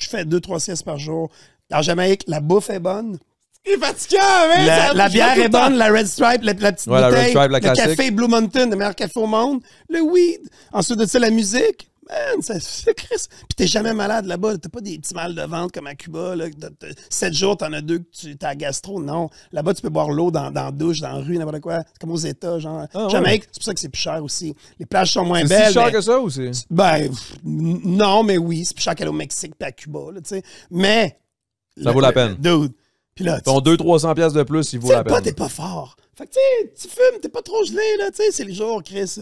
fais 2-3 siestes par jour. En Jamaïque, la bouffe est bonne. C'est fatigant, man! La bière est bonne, la Red Stripe, la petite bouteille. La Red Stripe, la classique. Le café Blue Mountain, le meilleur café au monde. Le weed. Ensuite de ça, la musique. Man, c'est Chris. Puis t'es jamais malade là-bas. T'as pas des petits mal de ventre comme à Cuba. Là, 7 jours, t'en as 2 que t'as gastro. Non. Là-bas, tu peux boire l'eau dans la douche, dans la rue, n'importe quoi. C'est comme aux États, genre. Jamaïque, c'est pour ça que c'est plus cher aussi. Les plages sont moins belles. C'est si cher que ça ou c'est? Ben, non, mais oui. C'est plus cher qu'aller au Mexique et à Cuba, là, tu sais. Mais. Ça vaut la peine. Dude. Puis là, ton 200-300$ de plus, il vaut la peine. T'es pas fort. Fait que, tu sais, tu fumes, t'es pas trop gelé, là, tu sais, c'est les jours, Chris.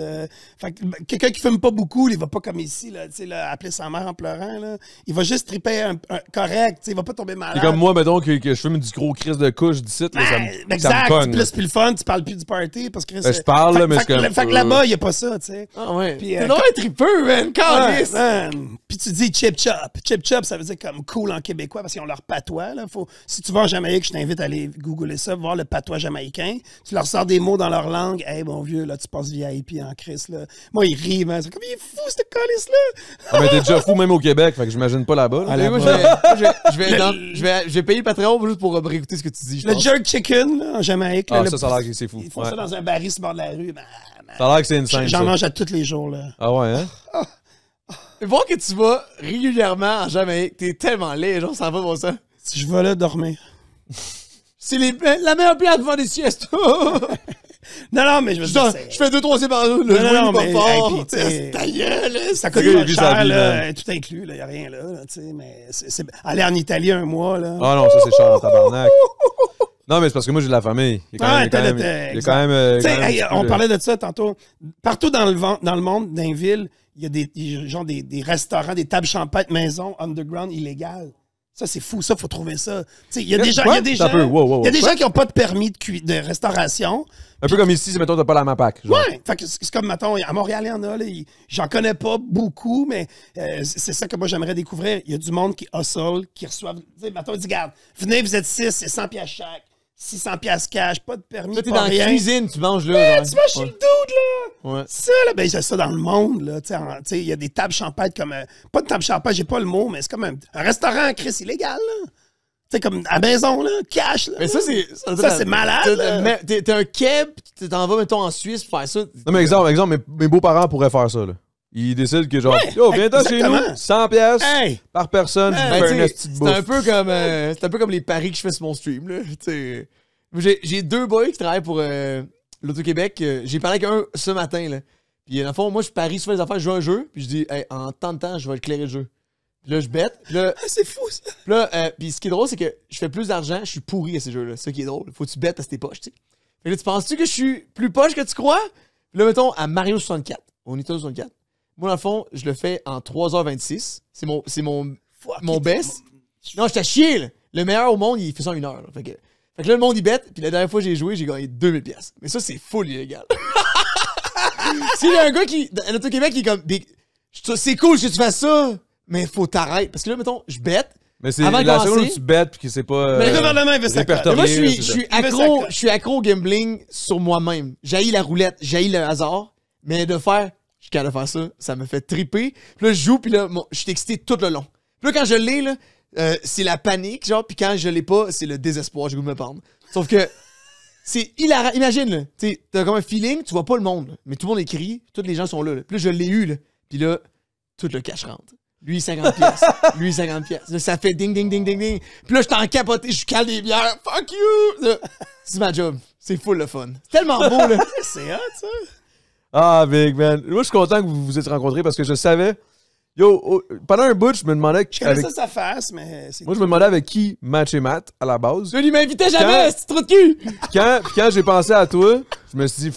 Fait que quelqu'un qui fume pas beaucoup, il va pas comme ici, là, tu sais, appeler sa mère en pleurant, là. Il va juste triper un correct, tu sais, il va pas tomber malade. C'est comme moi, mettons, que je fume du gros Chris de couche d'ici, là, ça me cogne. Exact, plus le fun, tu parles plus du party, parce que... je parle, là, mais c'est comme... Fait que là-bas, il y a pas ça, tu sais. Ah ouais. T'es non un tripeux, man, calice. Puis tu dis chip chop. Chip chop, ça veut dire comme cool en québécois, parce qu'ils ont leur patois, là. Si tu vas en Jamaïque, je t'invite à aller googler ça, voir le patois jamaïcain. Tu leur sors des mots dans leur langue. Hey, mon vieux, là, tu passes VIP en Christ, là. Moi, ils rient, man. C'est comme, il est fou, ce calice-là. Ah, mais t'es déjà fou, même au Québec, fait que j'imagine pas là-bas. Là. Moi, je vais payer le Patreon juste pour réécouter ce que tu dis. Le jerk chicken, là, en Jamaïque. Ah, là, ça a l'air que c'est fou. Ils font ça dans un baril sur le bord de la rue. tabarnak. Ça a l'air que c'est une scène. J'en ça. mange à tous les jours, là. Ah ouais, hein? Voir que tu vas régulièrement en Jamaïque, t'es tellement laid, genre, ça va pour ça. Si je vais là dormir. C'est la meilleure place pour faire des siestes. Non, mais je veux dire, Je fais 2-3 séparateurs, le Non, jouet non, est pas mais, fort. hey, puis, C'est ta gueule, là. ça coûte Le gars, il pas vit sa cher, vie, là, man. tout inclus, il n'y a rien là, tu sais, mais aller en Italie un mois, là. Ah non, ça c'est cher en tabarnak. Non, mais c'est parce que moi j'ai de la famille. Il y a quand même. Il y a quand même. Tu sais, quand même hey, un petit on peu parlait de ça tantôt. Partout dans le monde, dans les villes, il y a des restaurants, des tables champêtre maison, underground, illégales. Ça, c'est fou. Ça, faut trouver ça. Tu sais, il y a des gens, Quoi? il y a des Attends gens, un peu. Wow. il y a des gens qui n'ont pas de permis de restauration. Un peu comme ici, si mettons t'as pas la MAPAC. Genre. Ouais, fait que c'est comme, mettons, à Montréal, il y en a, là, j'en connais pas beaucoup, mais c'est ça que moi, j'aimerais découvrir. Il y a du monde qui hustle, qui reçoivent, tu sais, mettons, dis, regarde, venez, vous êtes 6, c'est 100 piastres chaque, 600 piastres cash, pas de permis, Là, t'es pas dans la rien. cuisine, tu manges là. Ouais, genre. tu vas chez le dude, là! Ouais. Ça, là, ben, j'ai ça dans le monde, là, tu sais, il y a des tables champêtres comme, pas de table champêtre, j'ai pas le mot, mais c'est comme un restaurant, Chris, illégal, là. Tu sais, comme à la maison, là, cash, là. Mais ça, c'est malade, là. T'es un keb, tu t'en vas, mettons, en Suisse pour faire ça. Non, mais exemple, mes beaux-parents pourraient faire ça, là. Ils décident que genre, Ouais, yo, viens-toi chez nous, exactement. 100 piastres Hey! par personne, je Ben, vous fais tu une sais, petite c'est bouffe. un peu comme les paris que je fais sur mon stream, là. Tu sais. J'ai 2 boys qui travaillent pour l'Auto-Québec. J'ai parlé avec un ce matin, là. Puis, dans le fond, moi, je parie sur les affaires, je joue à un jeu, puis je dis, hey, en tant de temps, je vais éclairer le jeu. Puis là, je bête. Puis là, C'est fou, ça. puis là, puis ce qui est drôle, c'est que je fais plus d'argent, je suis pourri à ces jeux-là. C'est ça qui est drôle. Faut que tu bêtes parce que t'es poche, tu sais. Fait que là, tu penses-tu que je suis plus poche que tu crois? Puis là, mettons, à Mario 64, au Nintendo 64. Moi, dans le fond, je le fais en 3h26. C'est mon best. Non, je t'ai chié, là. Le meilleur au monde, il fait ça en 1 heure. Là. Fait que là, le monde, il bête. Puis la dernière fois que j'ai joué, j'ai gagné 2000 pièces. Mais ça, c'est full illégal. S'il y a un gars à l'Auto-Québec qui est comme, c'est cool que tu fasses ça, mais faut t'arrêter. Parce que là, mettons, je bête. Mais c'est Avant de la seconde commencer- où tu bêtes puis que c'est pas. Mais le gouvernement, il veut ça. répertorié, Mais moi, je c'est ça. suis accro au gambling sur moi-même. J'haïs la roulette, j'haïs le hasard, mais je suis capable de faire ça, ça me fait triper. Puis là, je joue, puis là, je suis excité tout le long. Puis là, quand je l'ai, là, c'est la panique, genre, puis quand je l'ai pas, c'est le désespoir, j'ai le goût de me pendre. Sauf que c'est hilarant. Imagine, là, tu sais, t'as comme un feeling, tu vois pas le monde, là, mais tout le monde écrit, tous les gens sont là. Puis là, je l'ai eu, là, puis là, tout le cash rentre. Lui, 50 pièces. Lui, 50 pièces. Là, ça fait ding, ding, ding, ding, ding. Puis là, je t'en capoté, je cale des bières. Fuck you! Là, c'est ma job. C'est full le fun. C'est tellement beau, là. C'est hot, ça. Ah, big man. Moi, je suis content que vous vous êtes rencontrés parce que je savais. Yo, pendant un bout, je me demandais. Je connais ça sa face, mais c'est. Moi, je me demandais avec qui matcher Matt à la base. Je lui m'invitais jamais, c'est trop de cul! Quand j'ai pensé à toi, je me suis dit,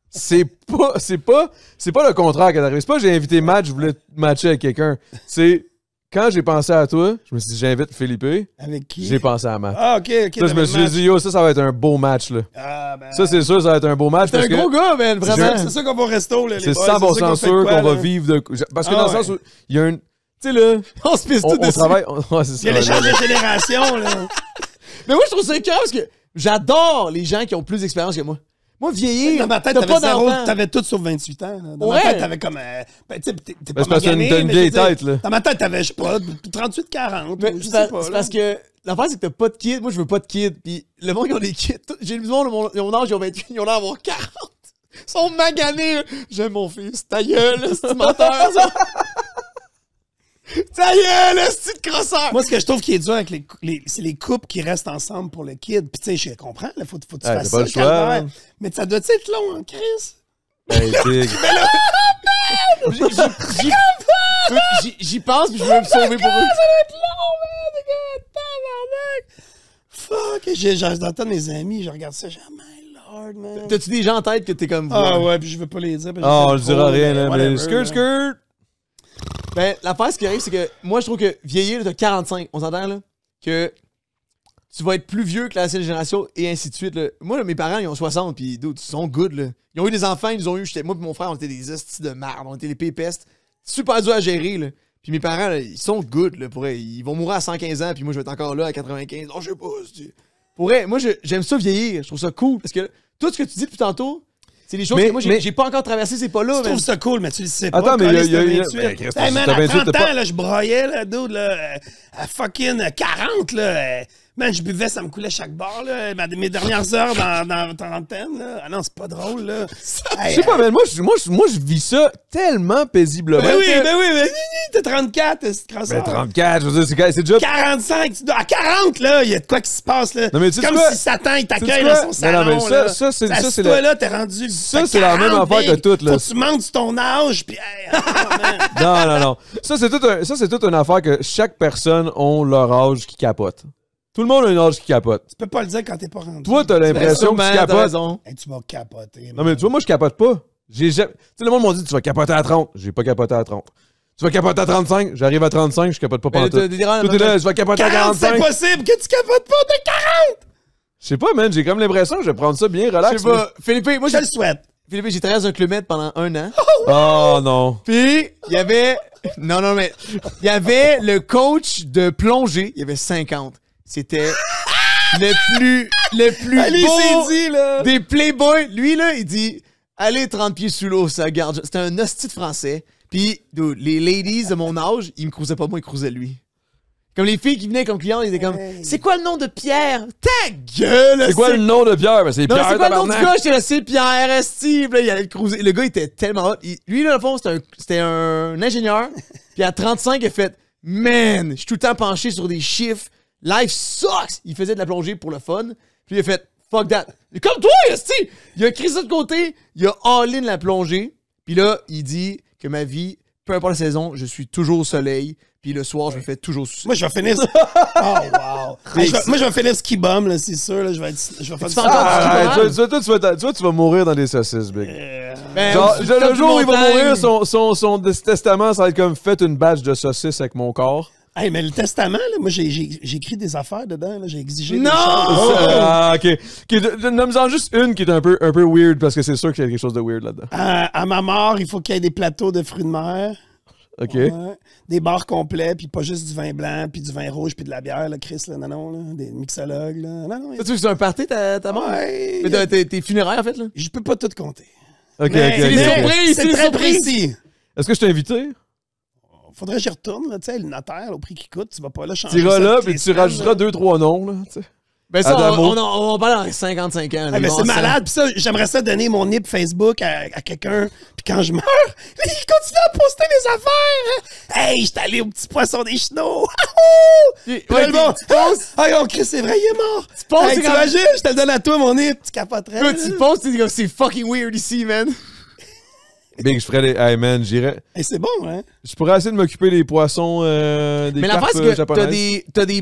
c'est pas le contraire qui est arrivé. C'est pas que j'ai invité Matt, je voulais matcher avec quelqu'un. C'est quand j'ai pensé à toi, je me suis dit, j'invite Philippe. Avec qui? J'ai pensé à Matt. Ah, ok. Là, je me suis dit, yo, ça va être un beau match, là. Ah, ben. Ça, c'est sûr, ça va être un beau match. T'es un parce gros que gars, man, vraiment. C'est ça qu'on va au resto, là. Les c'est boys, 100% ça qu'on fait sûr de quoi, qu'on va là. vivre de. Parce que Ah, dans le sens où il y a un. Tu sais, là, On se pisse tout on dessus. travaille. Ouais, c'est Il y ça. a l'échange de génération, là. Mais moi, je trouve ça écœurant parce que j'adore les gens qui ont plus d'expérience que moi. Moi, vieillir, Dans ma tête, t'as t'avais pas zéro, d'enfant. t'avais tout sauf 28 ans. Là. Dans Ouais. ma tête, t'avais comme. Ben, tu sais, t'es Ben, pas c'est parce que magané, t'as une mais je veux vieille dire, tête, là. Dans ma tête, t'avais, je sais pas, 38, 40. Mais je c'est sais pas. c'est là. parce que l'affaire, c'est que t'as pas de kids. Moi, je veux pas de kids. Puis le monde qui ont des kids, j'ai le monde de mon âge, ils ont 28, ils ont l'air d'avoir 40. Ils sont maganés. Là. J'aime mon fils. Ta gueule, c'est menteur, ça. Ta gueule, c'est de crosseur. Moi, ce que je trouve qui est dur avec c'est les couples qui restent ensemble pour le kid. Puis, tu sais, je comprends, il faut que tu Ouais, fasses t'as pas ça, le choix, calvaire. hein. Mais ça doit être long, hein, Chris? Hey, big. J'y pense, puis je veux me sauver pour eux. Fuck, j'entends mes amis, je regarde ça, jamais, Lord, man. T'as-tu des gens en tête que t'es comme... Ah ouais, puis je veux pas les dire. parce que Ah, on je le sais dira trop, rien, là. Mais whatever, skirt, là. skirt. Ben, l'affaire, ce qui arrive, c'est que moi, je trouve que vieillir, t'as 45, on s'entend, là, que tu vas être plus vieux que l'ancienne génération et ainsi de suite, là. Moi, là, mes parents, ils ont 60, puis dude, ils sont good, là. Ils ont eu des enfants, ils nous ont eu, moi et mon frère, on était des hosties de merde, on était les pépestes. Super dur à gérer, là. Puis mes parents, là, ils sont good, là, pour vrai. Ils vont mourir à 115 ans, puis moi, je vais être encore là à 95. Oh, je sais pas, c'est... Pour vrai, moi, j'aime ça vieillir. Je trouve ça cool, parce que tout ce que tu dis depuis tantôt, c'est des choses Mais- que moi, j'ai pas encore traversé ces pas-là, Je mais... trouve ça cool, mais tu le sais pas. Attends, mais Caliste, il y a- t'as il y a- 28. Ben, Christ, Hey, man, t'as à 28, 30 t'as ans, pas- là, je broyais, là, dude, là, à fucking 40, là. Man, je buvais, ça me coulait chaque bar, là. Mes dernières heures dans trentaine, là. Ah non, c'est pas drôle, là. Je sais pas, mais moi, je vis ça tellement paisiblement. Ben oui, que- mais t'es 34, c'est Mais crasseur. 34, je veux dire, c'est déjà... 45, à 40, là, il y a de quoi qui se passe, là. Non, mais tu sais comme quoi? si Satan, il Tu t'accueille sais dans quoi? son salon, Non, mais ça, là. ça, c'est Assis-toi, la- là, t'es rendu... Ça, t'as c'est la même 40, affaire que big. tout, là. Faut que tu montes ton âge, puis... Hey, oh, man. Non. Ça, c'est toute une affaire que chaque personne a leur âge qui capote. Tout le monde a un âge qui capote. Tu peux pas le dire quand t'es pas rendu. Toi, t'as l'impression que tu T'as capotes. raison. Hey, tu vas capoter. Non, mais tu vois, moi, je capote pas. Tu sais, le monde m'a dit, tu vas capoter à 30. J'ai pas capoté à 30. Tu vas capoter à 35. J'arrive à 35, je capote pas Mais pantoute. t'as des erreurs, Tout est là, je vais capoter à 40, c'est 45. impossible que tu capotes pas de 40! Je sais pas, man, j'ai comme l'impression que je vais prendre ça bien Je relax. sais pas. Philippe, moi, Je te le souhaite. Philippe, j'ai travaillé dans un Club Med pendant 1 an. Oh non. Puis, il y avait... Non, mais... Il y avait le coach de plongée. Il y avait 50. C'était le plus Allez, beau c'est dit, là. des playboys. Lui, là, il dit... Allez, 30 pieds sous l'eau, ça garde. C'était un hostie de français. Puis, dude, les ladies de mon âge, ils me cruisaient pas moi, ils cruisaient lui. Comme les filles qui venaient comme clients, ils étaient comme... Hey. C'est quoi le nom de Pierre? Ta gueule! C'est quoi le nom de Pierre? Ben, c'est Non, Pierre, c'est quoi le nom du tabarnak. gars? J'étais là, c'est Pierre Esti. Puis là, il allait le cruiser. Le gars, il était tellement hot. Lui, là, au fond, c'était un ingénieur. Puis à 35, il a fait, man, je suis tout le temps penché sur des chiffres. Life sucks. Il faisait de la plongée pour le fun. Puis il a fait, fuck that. Comme toi, Esti. Il a écrit ça de côté. Il a all-in la plongée. Puis là, il dit que ma vie, peu importe la saison, je suis toujours au soleil. Puis le soir, je me fais toujours sucer. Moi, je vais finir... Oh, wow. Hey, moi, je vais finir ski bum, là, c'est sûr. Là, je vais faire Tu du fais encore Ah, du tu vas mourir dans des saucisses, Big. Ben, Genre, tu fais le du jour où il va montagne. mourir, son testament, ça va être comme faites une batch de saucisses avec mon corps. Hey, mais le testament, là, moi, j'ai écrit des affaires dedans. J'ai exigé Non! des choses. Ah, ok. Nomme-en juste une qui est un peu weird, parce que c'est sûr qu'il y a quelque chose de weird là-dedans. À ma mort, il faut qu'il y ait des plateaux de fruits de mer. Ok. Ouais. Des bars complets, puis pas juste du vin blanc, puis du vin rouge, puis de la bière, là, Chris, là, non, là, des mixologues, là. Non, Ça, tu veux que c'est un party, ta mort? Ouais. Mais tes funérailles, en fait, là? Je peux pas tout compter. Ok, Mais- ok, c'est ok, des ok. surprises. C'est des très surprises. précis. Est-ce que je t'ai invité? Faudrait que j'y retourne, là, tu sais, le notaire, au prix qu'il coûte, tu vas pas là changer Tu iras ça là, toutes puis les tu semaines, rajouteras là. 2-3 noms, là, tu sais. Ben ça, Adamo. on va parler dans 55 ans. Ah, mais c'est malade. Puis ça, j'aimerais ça donner mon nip Facebook à quelqu'un. Puis quand je meurs, il continue à poster des affaires. Hey, j'étais allé au petit poisson des chenaux. Ouais, Ouais, bon. tu penses? Ah, non, Chris, c'est vrai, il est mort. Tu penses Hey, c'est t'imagines, je te le donne à toi, mon nip. Tu capoterais. Écoute, tu penses que c'est fucking weird ici, man. Big, je ferais des. Hey man, j'irais. Hey, c'est bon, hein? Je pourrais essayer de m'occuper des poissons, des Mais l'affaire, carpes c'est que japonaises. t'as des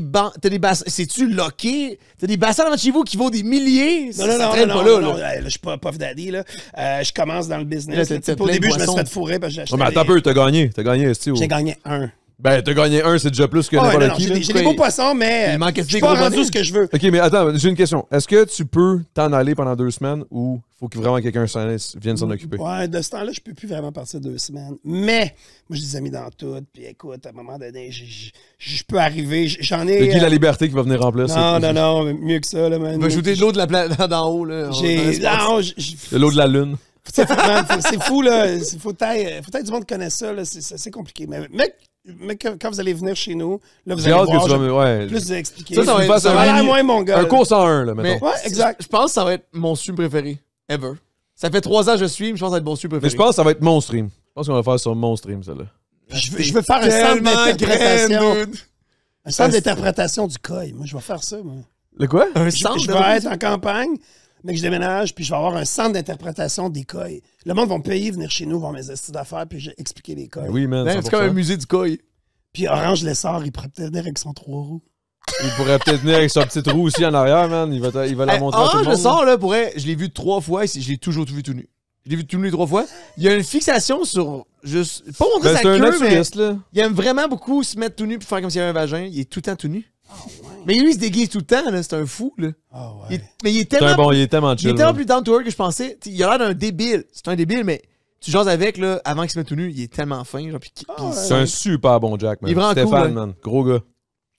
bassins. C'est-tu locké? T'as des bassins devant chez vous qui vaut des milliers? Non, non, Ça non, traîne non, pas non, là, non, là. hey, là, je suis pas Puff Daddy, là. Je commence dans le business. Là, t'as là. Tu sais, plein Au de début, je me suis poissons. fait fourrer parce que j'ai acheté Oh, mais attends un peu, t'as gagné. T'as gagné, esti. J'ai gagné un. Ben, t'as gagné un, c'est déjà plus que Ouais, non, n'importe non, qui. j'ai là. des beaux poissons, mais Il manque je des suis gros pas rendu bonnets. ce que je veux. Ok, mais attends, j'ai une question. Est-ce que tu peux t'en aller pendant 2 semaines ou faut que vraiment quelqu'un vienne s'en occuper? Ouais, de ce temps-là, je peux plus vraiment partir 2 semaines. Mais, moi, je les ai mis dans tout. Puis écoute, à un moment donné, je peux arriver. J'en ai. C'est qui la liberté qui va venir remplir ça? Non, mieux que ça, là, man. On va ajouter de l'eau de la planète d'en haut, là. J'ai. Non, De l'eau de la lune. c'est fou, là. Faut peut-être du monde qui connaisse ça, là. C'est assez compliqué. Mais quand vous allez venir chez nous, là, vous J'ai allez hâte que voir. tu vas je me. vais Ouais. plus vous expliquer. Ça va être- ça va un l'air mini- moins mon gars. Un cours 101, là, Mais mettons. Ouais, exact. Je pense que ça va être mon stream préféré. Ever. Ça fait 3 ans que je suis, mais je pense que ça va être mon stream Mais préféré. je pense que ça va être mon stream. Je pense qu'on va le faire sur mon stream, ça, là. Je veux faire un centre Tellement d'interprétation. graine, dude. Un centre d'interprétation du COI. Moi, je vais faire ça, moi. Le quoi? Un Je centre de- vais être en campagne, mais que je déménage, puis je vais avoir un centre d'interprétation des COI. Le monde va me payer, venir chez nous, voir mes astuces d'affaires, puis j'ai expliqué les COI. Ben oui, man. Ouais, c'est comme un 100%. musée du koi. Puis Orange Lessard, il pourrait peut-être venir avec son 3 roues. Il pourrait peut-être venir avec sa petite roue aussi en arrière, man. Il va la montrer à tout le je monde. sors, là, pour vrai, je l'ai vu 3 fois, je l'ai toujours vu tout nu. Je l'ai vu tout nu 3 fois. Il y a une fixation sur juste. Pas montrer Ben, sa c'est un queue, mais naturiste, là. il aime vraiment beaucoup se mettre tout nu puis faire comme s'il y avait un vagin. Il est tout le temps tout nu. Mais lui, il se déguise tout le temps, là. C'est un fou, là. Ah Mais il est C'est tellement. il est tellement Il chill. est tellement là. plus down to earth que je pensais. T'sais, il a l'air d'un débile. C'est un débile, mais tu jases avec, là, avant qu'il se mette tout nu, il est tellement fin, genre, puis C'est un super bon Jack, man. Il est vraiment Stéphane, cool, man. Gros gars.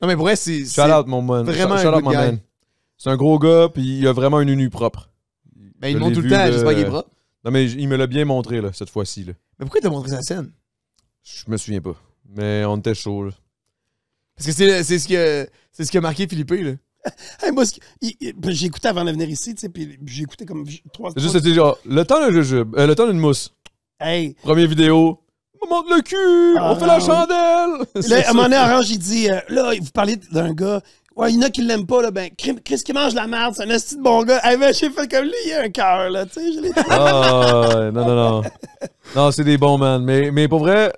Non, mais pour vrai, c'est. Shout out, mon man. vraiment Shout un out, good my guy. man. C'est un gros gars, puis il a vraiment un unu propre. Ben, ils Je le montrent l'ai tout le vu, temps, là, j'espère qu'il est propre. Non, mais il me l'a bien montré, là, cette fois-ci, là. Mais pourquoi t'as montré sa scène? Je me souviens pas. Mais on était chaud, là. Parce que c'est ce qui a marqué Philippe, là. Hey, moi, j'ai écouté avant de venir ici, tu sais, puis j'ai écouté comme 3... C'est juste, c'était genre, le temps d'un jujube, le temps d'une mousse. Hey! Première vidéo, on monte le cul, on fait la chandelle. Là, à un moment donné, Orange, il dit, là, vous parlez d'un gars, ouais, il y en a qui l'aiment pas, là, ben, Chris qui mange la merde, c'est un esti de bon gars. Hey, ben, j'ai fait comme lui, il a un cœur, là, tu sais, je l'ai Ah, non. Non, c'est des bons, man. Mais pour vrai,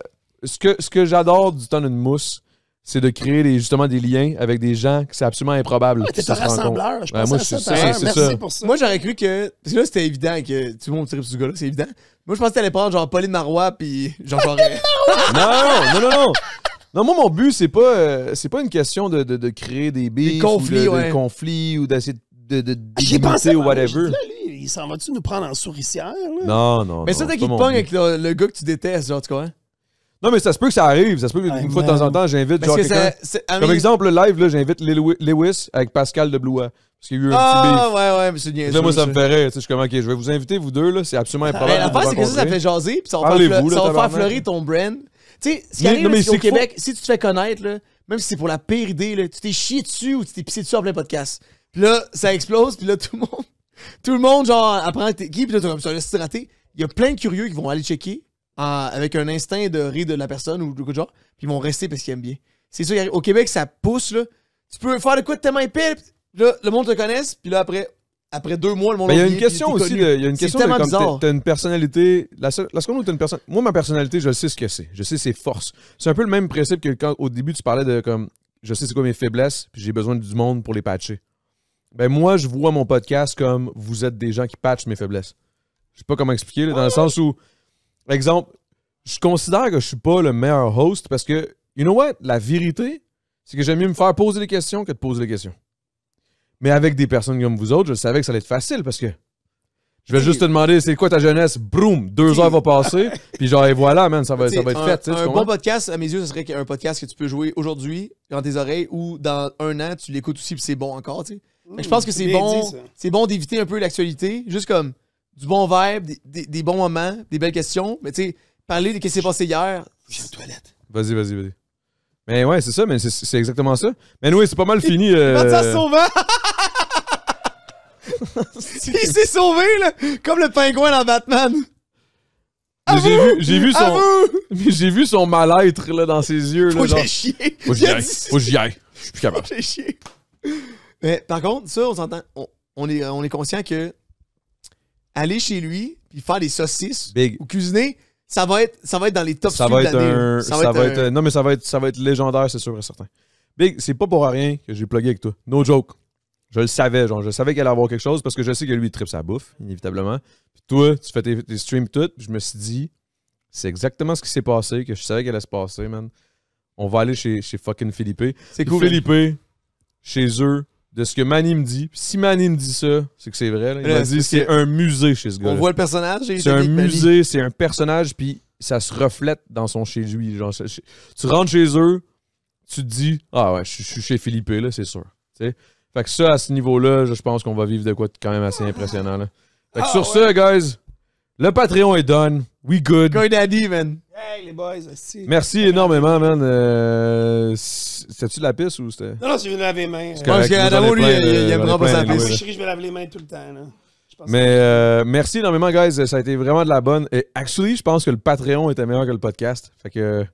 ce que j'adore du temps d'une mousse, c'est de créer justement des liens avec des gens que c'est absolument improbable. Ouais, t'es qu'ils un se rencontrent. rassembleur, je Ben, pense moi, à ça. c'est Merci ça. pour ça. Moi, j'aurais cru que. Parce que là, c'était évident que tout le monde tripe sur ce gars-là, c'est évident. Moi, je pensais que t'allais prendre genre Pauline Marois, puis genre. Non. Non, moi, mon but, c'est pas une question de créer des beefs, conflits, ou ouais. de conflits, ou d'essayer de J'ai pensé, ou whatever. là, lui, il s'en va-tu nous prendre en souricière, là? Non. Mais ça, non, dès c'est qu'il pas te mon pogne but. avec le gars que tu détestes, genre, tu comprends? Non, mais ça se peut que ça arrive. Ça se peut qu'une Ouais, fois de temps en man. temps, j'invite Parce genre que quelqu'un. Comme exemple, le live, là, j'invite Lewis avec Pascal de Blois. Parce qu'il y a eu un petit beef. Ouais, mais c'est bien Là, moi, ça me fait rire. Tu sais, je suis comme, OK, je vais vous inviter, vous deux, là. C'est absolument improbable. Mais de vous l'affaire, c'est que ça rencontrer. fait jaser, puis ça va Parlez-vous, faire là, ça va faire tabarnak. fleurir ton brand. Tu sais, ce qui Mais- arrive, non, mais c'est qu'au c'est qu'il Québec, si tu te fais connaître, là, même si c'est pour la pire idée, là, tu t'es chié dessus ou tu t'es pissé dessus en plein podcast. Puis là, ça explose, puis là, tout le monde, genre, apprend que t'es qui, puis là, t'es comme ça, laisse raté. Il y a plein de curieux qui vont aller checker avec un instinct de rire de la personne ou de quoi de genre, puis ils vont rester parce qu'ils aiment bien. C'est ça qui arrive. Au Québec, ça pousse, là. Tu peux faire de quoi de tellement épais, puis là, le monde te connaisse, puis là, après 2 mois, le monde Mais il y a oublie, une question puis t'es aussi, connu. il y a une C'est question de tellement comme bizarre. t'as une personnalité. La seconde où t'as une personne. Moi, ma personnalité, je sais ce que c'est. Je sais ses forces. C'est un peu le même principe que quand au début tu parlais de comme je sais c'est quoi mes faiblesses, puis j'ai besoin du monde pour les patcher. Ben moi, je vois mon podcast comme vous êtes des gens qui patchent mes faiblesses. Je sais pas comment expliquer, là, dans le sens où, exemple, je considère que je suis pas le meilleur host parce que, you know what, la vérité, c'est que j'aime mieux me faire poser des questions que de poser des questions. Mais avec des personnes comme vous autres, je savais que ça allait être facile parce que je vais juste te demander c'est quoi ta jeunesse, broum, 2 heures va passer, puis genre et voilà, man, ça va être fait. tu sais, tu Un comprends? bon podcast, à mes yeux, ce serait un podcast que tu peux jouer aujourd'hui dans tes oreilles ou dans 1 an, tu l'écoutes aussi puis c'est bon encore, tu sais. Fait que je pense que c'est bien bon, dit, ça. c'est bon d'éviter un peu l'actualité, juste comme du bon vibe, des bons moments, des belles questions, mais tu sais, parler de ce qui s'est passé hier. J'ai une toilette. Vas-y. Mais ouais, c'est ça, mais c'est exactement ça. Mais oui, c'est pas mal fini. Comment ça sauvant? Il s'est sauvé, là, comme le pingouin dans Batman. Mais j'ai vu son mal-être là, dans ses yeux. Faut Là, que genre, j'aille chier. faut que j'y aille. Faut que j'y aille. Je suis plus capable. J'ai chier. Mais par contre, ça, on s'entend. On est conscient que aller chez lui puis faire des saucisses Big. ou cuisiner, ça va être dans les top Ça streams va être de l'année, là. un. Non, mais ça va être légendaire, c'est sûr et certain. Big, c'est pas pour rien que j'ai plugué avec toi. No joke. Je le savais, genre, je savais qu'elle allait avoir quelque chose parce que je sais que lui, il tripe sa bouffe, inévitablement. Puis toi, tu fais tes streams tout, puis je me suis dit, c'est exactement ce qui s'est passé, que je savais qu'elle allait se passer, man. On va aller chez fucking Philippe. C'est Puis cool. Philippe, chez eux, de ce que Manny me dit, puis si Manny me dit ça, c'est que c'est vrai, là. Il Là, m'a c'est dit, parce c'est que un musée chez ce gars. On voit le personnage. C'est un musée, c'est un personnage, puis ça se reflète dans son chez lui. Genre, tu rentres chez eux, tu te dis, ah ouais, je suis chez Philippe, là, c'est sûr. T'sais? Fait que ça, à ce niveau-là, je pense qu'on va vivre de quoi de quand même assez impressionnant. Là. Fait que sur ça, guys, le Patreon est done. We good. Guy Daddy, man. Hey, les boys, aussi. Merci énormément, man. C'était-tu de la pisse ou c'était. Non, je vais laver les mains. C'est Parce correct, que j'en ai Adamo, lui, plein de- il aime j'en ai vraiment pas plein sa de pisse. louer, là. Je vais laver les mains tout le temps. Là. Je pense Mais merci énormément, guys. Ça a été vraiment de la bonne. Et actually, je pense que le Patreon était meilleur que le podcast. Fait que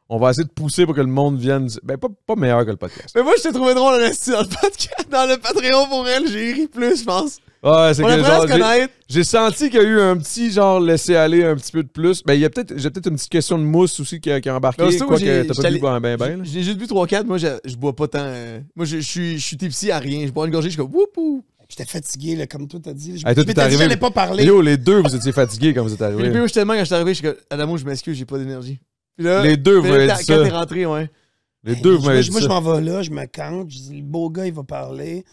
on va essayer de pousser pour que le monde vienne. Ben, pas meilleur que le podcast. Mais moi, je t'ai trouvé drôle dans le podcast, dans le Patreon pour elle. J'ai ri plus, je pense. Ouais, c'est On que apprend à genre, se connaître. j'ai senti qu'il y a eu un petit genre laisser aller un petit peu de plus. Ben, j'ai peut-être une petite question de mousse aussi qui a embarqué. Mais aussitôt Quoi que que j'ai- t'as pas bu ben. là. J'ai juste bu 3-4. Moi, je bois pas tant. Moi, je suis tipsy à rien. Je bois une gorgée, je suis comme whoopou. J'étais fatigué, là, comme toi t'as dit. Je Hey, toi, m'étais t'es dit que arrivé- j'allais pas parler. Yo, les deux, vous étiez fatigués quand vous êtes Philippe, arrivés. moi, tellement quand je suis arrivé, je suis comme Adamo, je m'excuse, j'ai pas d'énergie. Puis là, Les deux, vous puis là, m'avez quand dit t'es ça. rentré, ouais. Les deux, vous m'avez dit Moi, je ça. m'en vais là, je me campe. Je dis, le beau gars, il va parler.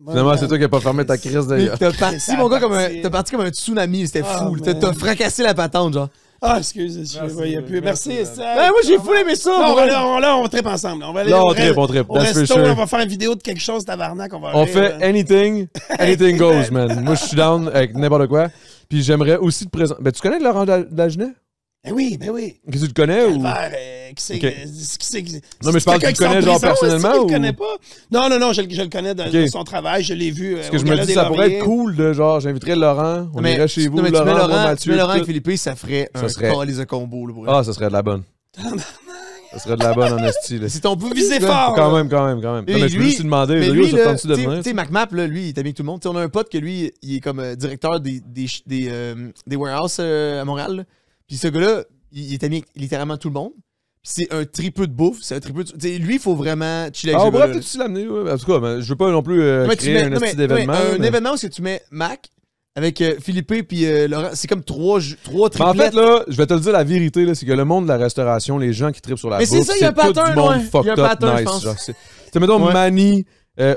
Finalement, c'est toi qui n'as pas fermé ta crise d'ailleurs. T'as parti, Ça mon gars, partit. t'as parti comme un tsunami, c'était Ah, fou. man. T'as fracassé la patente, genre. Ah, excuse, je voyais plus. Merci, ça. Ouais, moi, j'ai fou aimé ça. Non, moi. on tripe ensemble. On va aller Là, au on tripe. au That's for resto, sure. on va faire une vidéo de quelque chose, tabarnak. On va On aller, fait anything goes, man. Moi, je suis down avec n'importe quoi. Puis j'aimerais aussi te présenter. Ben, tu connais Laurent Dagenet? Ben oui. Qu'est-ce que tu le connais ou. qui c'est... Ok. Non, mais je parle que tu le connais, genre, personnellement, Je ou- le connais pas. Non, je le connais de son travail. Je l'ai vu. Parce que je me dis, ça pourrait être cool de genre, j'inviterais Laurent, on irait chez vous, non, mais tu mets Laurent, moi, Laurent, Mathieu. tu mets Laurent et tout. Philippe, ça ferait Ça un serait- calice de combo. Là, pour vrai. Ah, ça serait de la bonne. Ça serait de la bonne en esti, là. C'est ton bout Visez fort! Quand même. Non, mais je peux juste lui demander, mais yo, lui, ça là, tente-tu de tu venir? sais, MacMap, là, lui, il est ami avec tout le monde. T'sais, on a un pote que lui, il est comme directeur des warehouses à Montréal. Là. Puis ce gars-là, il est ami avec littéralement tout le monde. Puis c'est un tripeux de bouffe. C'est un tripeux de... T'sais, lui, il faut vraiment chiller avec Ah, ce on pourrait gars-là. peut-être aussi l'amener, ouais. En tout cas, mais je veux pas non plus Mais tu créer mets- un non, esti mais- d'événement. Un mais- événement où est-ce que tu mets Mac avec Philippe puis Laurent. C'est comme trois Mais en triplettes. fait, là, je vais te le dire la vérité, là, c'est que le monde de la restauration, les gens qui trippent sur la Mais bouffe, c'est ça, il y a un tout pattern, du monde ouais. Il y a fucked un up pattern, je nice. pense. Genre, tu sais, mettons, Ouais. Manny,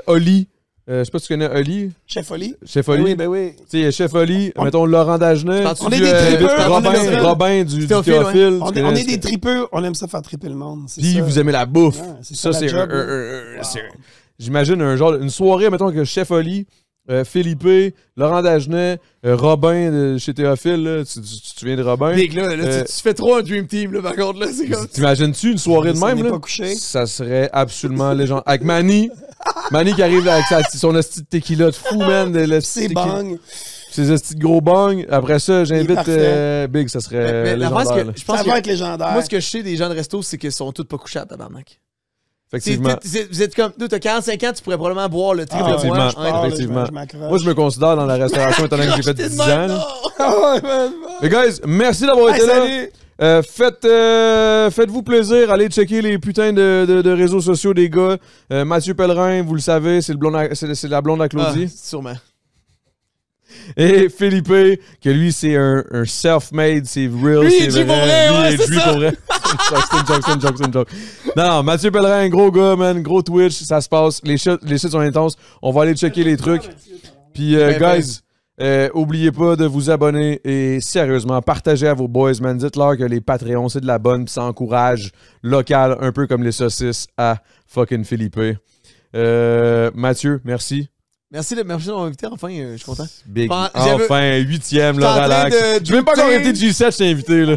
Oli, je sais pas si tu connais Oli, Chef Oli. Chef Oli. Ben oui. Tu sais, Chef Oli, mettons Laurent Dagenet, Penses-tu On est des tripeux, Robin du Théophile, Théophile. On tu est connais- des tripeux. On aime ça faire triper le monde. c'est Puis ça. vous aimez la bouffe. Ouais, c'est Ça, ça, c'est la job, j'imagine une soirée, mettons que Chef Oli, Philippe, Laurent Dagenet, Robin de chez Théophile, là, tu te souviens de Robin? Big, là, tu fais trop un Dream Team, là, par contre, là, c'est comme... T'imagines-tu une soirée de Ça même, n'est là? pas couché. Ça serait absolument légendaire. Avec Manny qui arrive avec son esti de tequila de fou, man. C'est bang. Ses esti de gros bang. Après ça, Il est j'invite parfait. Big, ça serait Mais l'affaire, c'est légendaire. que là. je pense Ça que... va être légendaire. Moi, ce que je sais des gens de resto, c'est qu'ils sont tous pas couchables, tabarnak. Effectivement. Vous êtes comme... Nous, t'as 45 ans, tu pourrais probablement boire le triple Ah, de moi. effectivement. je pars, là, effectivement. je m'accroche. Moi, je me considère dans la restauration étant donné que j'ai fait 10 ans. là. Ah ouais, man. Mais guys, merci d'avoir Hey, été là. salut. Faites-vous plaisir, allez checker les putains de réseaux sociaux des gars. Mathieu Pellerin, vous le savez, c'est la blonde à Claudie. Ah, sûrement. Et Philippe, que lui, c'est un self-made, c'est real, Lui, c'est il dit vrai. pour vrai, Lui, ouais, il c'est dit ça. pour vrai. C'est une joke. Non, Mathieu Pellerin, gros gars, man, gros Twitch, ça se passe. Les sites sont intenses. On va aller checker les trucs. Puis, guys, oubliez pas de vous abonner et sérieusement, partagez à vos boys, man. Dites-leur que les Patreons, c'est de la bonne, puis ça encourage local, un peu comme les saucisses à fucking Philippe. Mathieu, merci. Merci de m'avoir invité, enfin, je suis content. Big. J'avais- Enfin, 8e, là, J'étais en train relax. de J'ai même pas encore douter. été G7, je t'ai invité, là.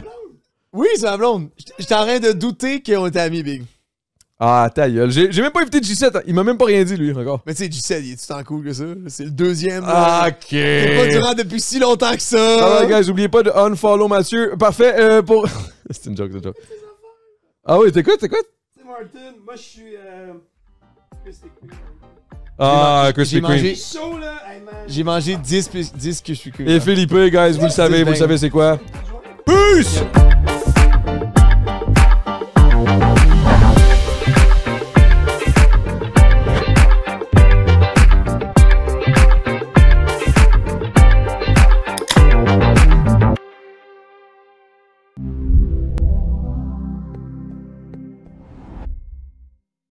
Oui, c'est ma blonde. J'étais en train de douter qu'on était amis, Big. Ah, ta gueule. J'ai même pas invité G7. Il m'a même pas rien dit, lui, encore. Mais tu sais, Giselle, il est tout en cool que ça. C'est le deuxième. Ah, là. C'est pas ok. durant depuis si longtemps que ça. Alright, guys, oubliez pas de unfollow Mathieu. Parfait, pour... c'est une joke. Ah oui, t'écoutes? C'est Martin. Moi, je suis Krispy Kreme. Ah, Krispy J'ai Kreme. mangé- Chaud, là. Hey, man. J'ai mangé 10 que je suis cool. Et Philippe, guys, vous le savez c'est quoi? Peace!